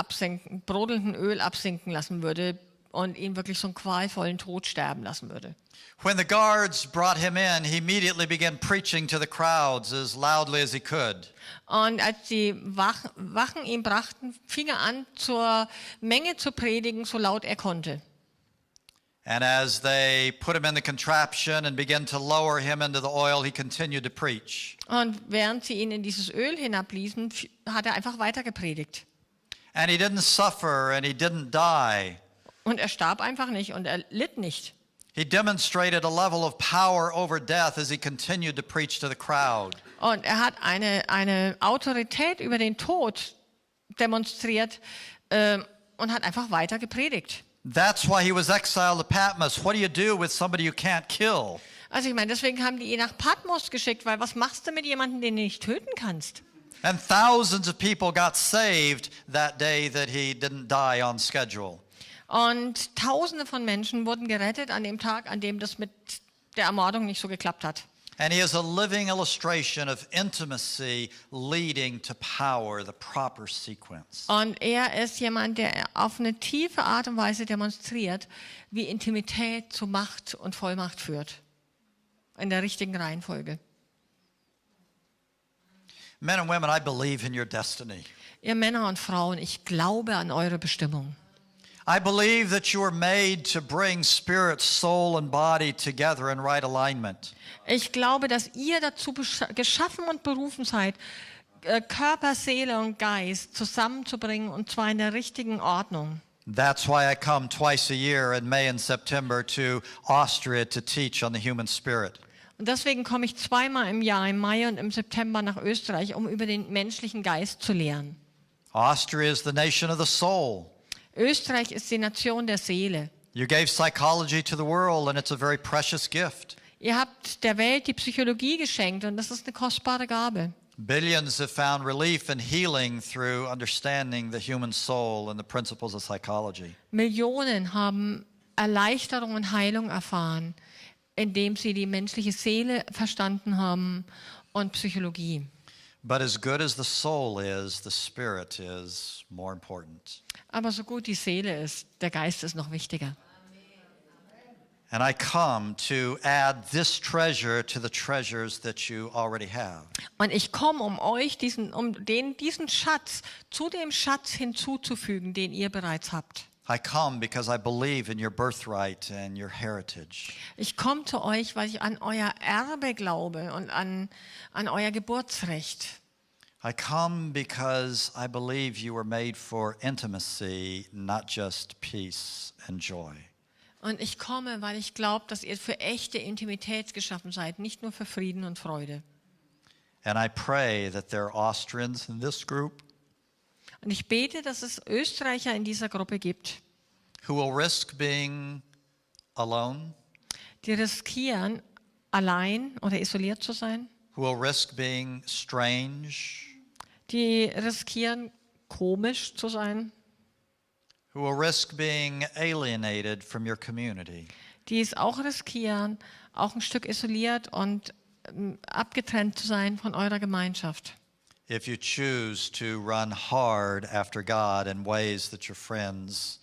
brodelndem Öl absinken lassen würde und ihn wirklich so einen qualvollen Tod sterben lassen würde. When the guards brought him in, he immediately began preaching to the crowds as loudly as he could. Und als die Wachen ihn brachten, fing er an, zur Menge zu predigen, so laut er konnte. And as they put him in the contraption and began to lower him into the oil, he continued to preach. Und während sie ihn in dieses Öl hinabließen, hat er einfach weiter gepredigt. And he didn't suffer and he didn't die. Und er starb einfach nicht und er litt nicht. He demonstrated a level of power over death as he continued to preach to the crowd. Und er hat eine Autorität über den Tod demonstriert und hat einfach weiter gepredigt. That's why he was exiled to Patmos. What do you do with somebody you can't kill? Also ich meine, deswegen haben die ihn nach Patmos geschickt, weil was machst du mit jemandem, den du nicht töten kannst? And thousands of people got saved that day that he didn't die on schedule. Und Tausende von Menschen wurden gerettet an dem Tag, an dem das mit der Ermordung nicht so geklappt hat. And he is a living illustration of intimacy leading to power, the proper sequence. Und er ist jemand, der auf eine tiefe Art und Weise demonstriert, wie Intimität zu Macht und Vollmacht führt. In der richtigen Reihenfolge. Men and women, I believe in your destiny. Ihr Männer und Frauen, ich glaube an eure Bestimmung. I believe that you are made to bring spirit, soul and body together in right alignment. Ich glaube, dass ihr dazu geschaffen und berufen seid, Körper, Seele und Geist zusammenzubringen und zwar in der richtigen Ordnung. That's why I come twice a year in May and September to Austria to teach on the human spirit. Und deswegen komme ich zweimal im Jahr, im Mai und im September nach Österreich, um über den menschlichen Geist zu lehren. Austria is the nation of the soul. Österreich ist die Nation der Seele. You gave psychology to the world and it's a very precious gift. Ihr habt der Welt die Psychologie geschenkt und das ist eine kostbare Gabe. Billions have found relief and healing through understanding the human soul and the principles of psychology. Millionen haben Erleichterung und Heilung erfahren, indem sie die menschliche Seele verstanden haben und Psychologie. But as good as the soul is, the spirit is more important. Aber so gut die Seele ist, der Geist ist noch wichtiger. And I come to add this treasure to the treasures that you already have. Und ich komme, um euch diesen Schatz zu dem Schatz hinzuzufügen, den ihr bereits habt. I come because I believe in your birthright and your heritage. Ich komme zu euch, weil ich an euer Erbe glaube und an euer Geburtsrecht. I come because I believe you were made for intimacy, not just peace and joy. Und ich komme, weil ich glaube, dass ihr für echte Intimität geschaffen seid, nicht nur für Frieden und Freude. And I pray that there are Austrians in this group Und ich bete, dass es Österreicher in dieser Gruppe gibt, who will risk being alone, die riskieren, allein oder isoliert zu sein, who will risk being strange, die riskieren, komisch zu sein, who will risk being alienated from your community. die es auch riskieren, auch ein Stück isoliert und abgetrennt zu sein von eurer Gemeinschaft. If you choose to run hard after God in ways that your friends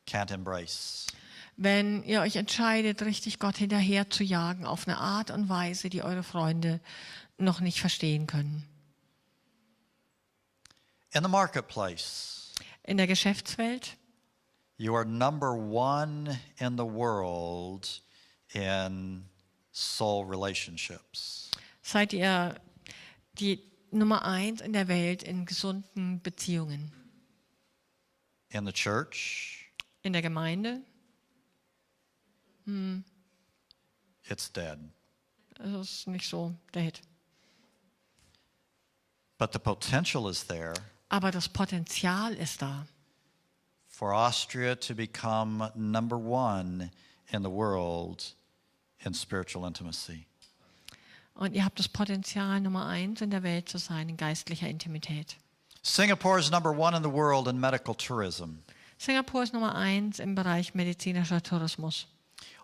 can't embrace. Wenn ihr euch entscheidet, richtig Gott hinterher zu jagen, auf eine Art und Weise, die eure Freunde noch nicht verstehen können. In the marketplace, In der Geschäftswelt you are number one in the world in soul relationships. seid ihr die Nummer 1 in der Welt in gesunden Beziehungen. In the church, In der Gemeinde, it's dead. das ist nicht so der Hit. But the potential is there Aber das Potenzial ist da, for Austria to become number one in the world in spiritual intimacy. und ihr habt das Potenzial, Nummer 1 in der Welt zu sein in geistlicher Intimität. Singapore is number one in the world in medical tourism. Singapur ist Nummer 1 im Bereich medizinischer Tourismus.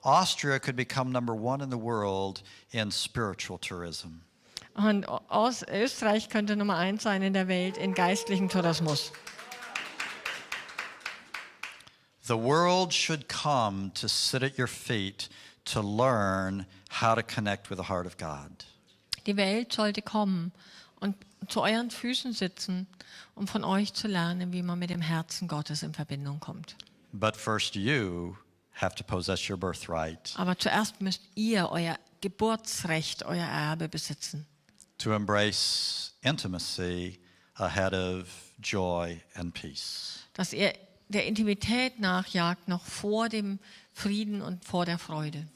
Austria could become number one in the world in spiritual tourism. Und Österreich könnte Nummer 1 sein in der Welt in geistlichen Tourismus. The world should come to sit at your feet to learn how to connect with the heart of God. Die Welt sollte kommen und zu euren Füßen sitzen, um von euch zu lernen, wie man mit dem Herzen Gottes in Verbindung kommt. But first you have to possess your birthright Aber zuerst müsst ihr euer Geburtsrecht, euer Erbe besitzen, to embrace intimacy ahead of joy and peace. dass ihr der Intimität nachjagt, noch vor dem Frieden und vor der Freude.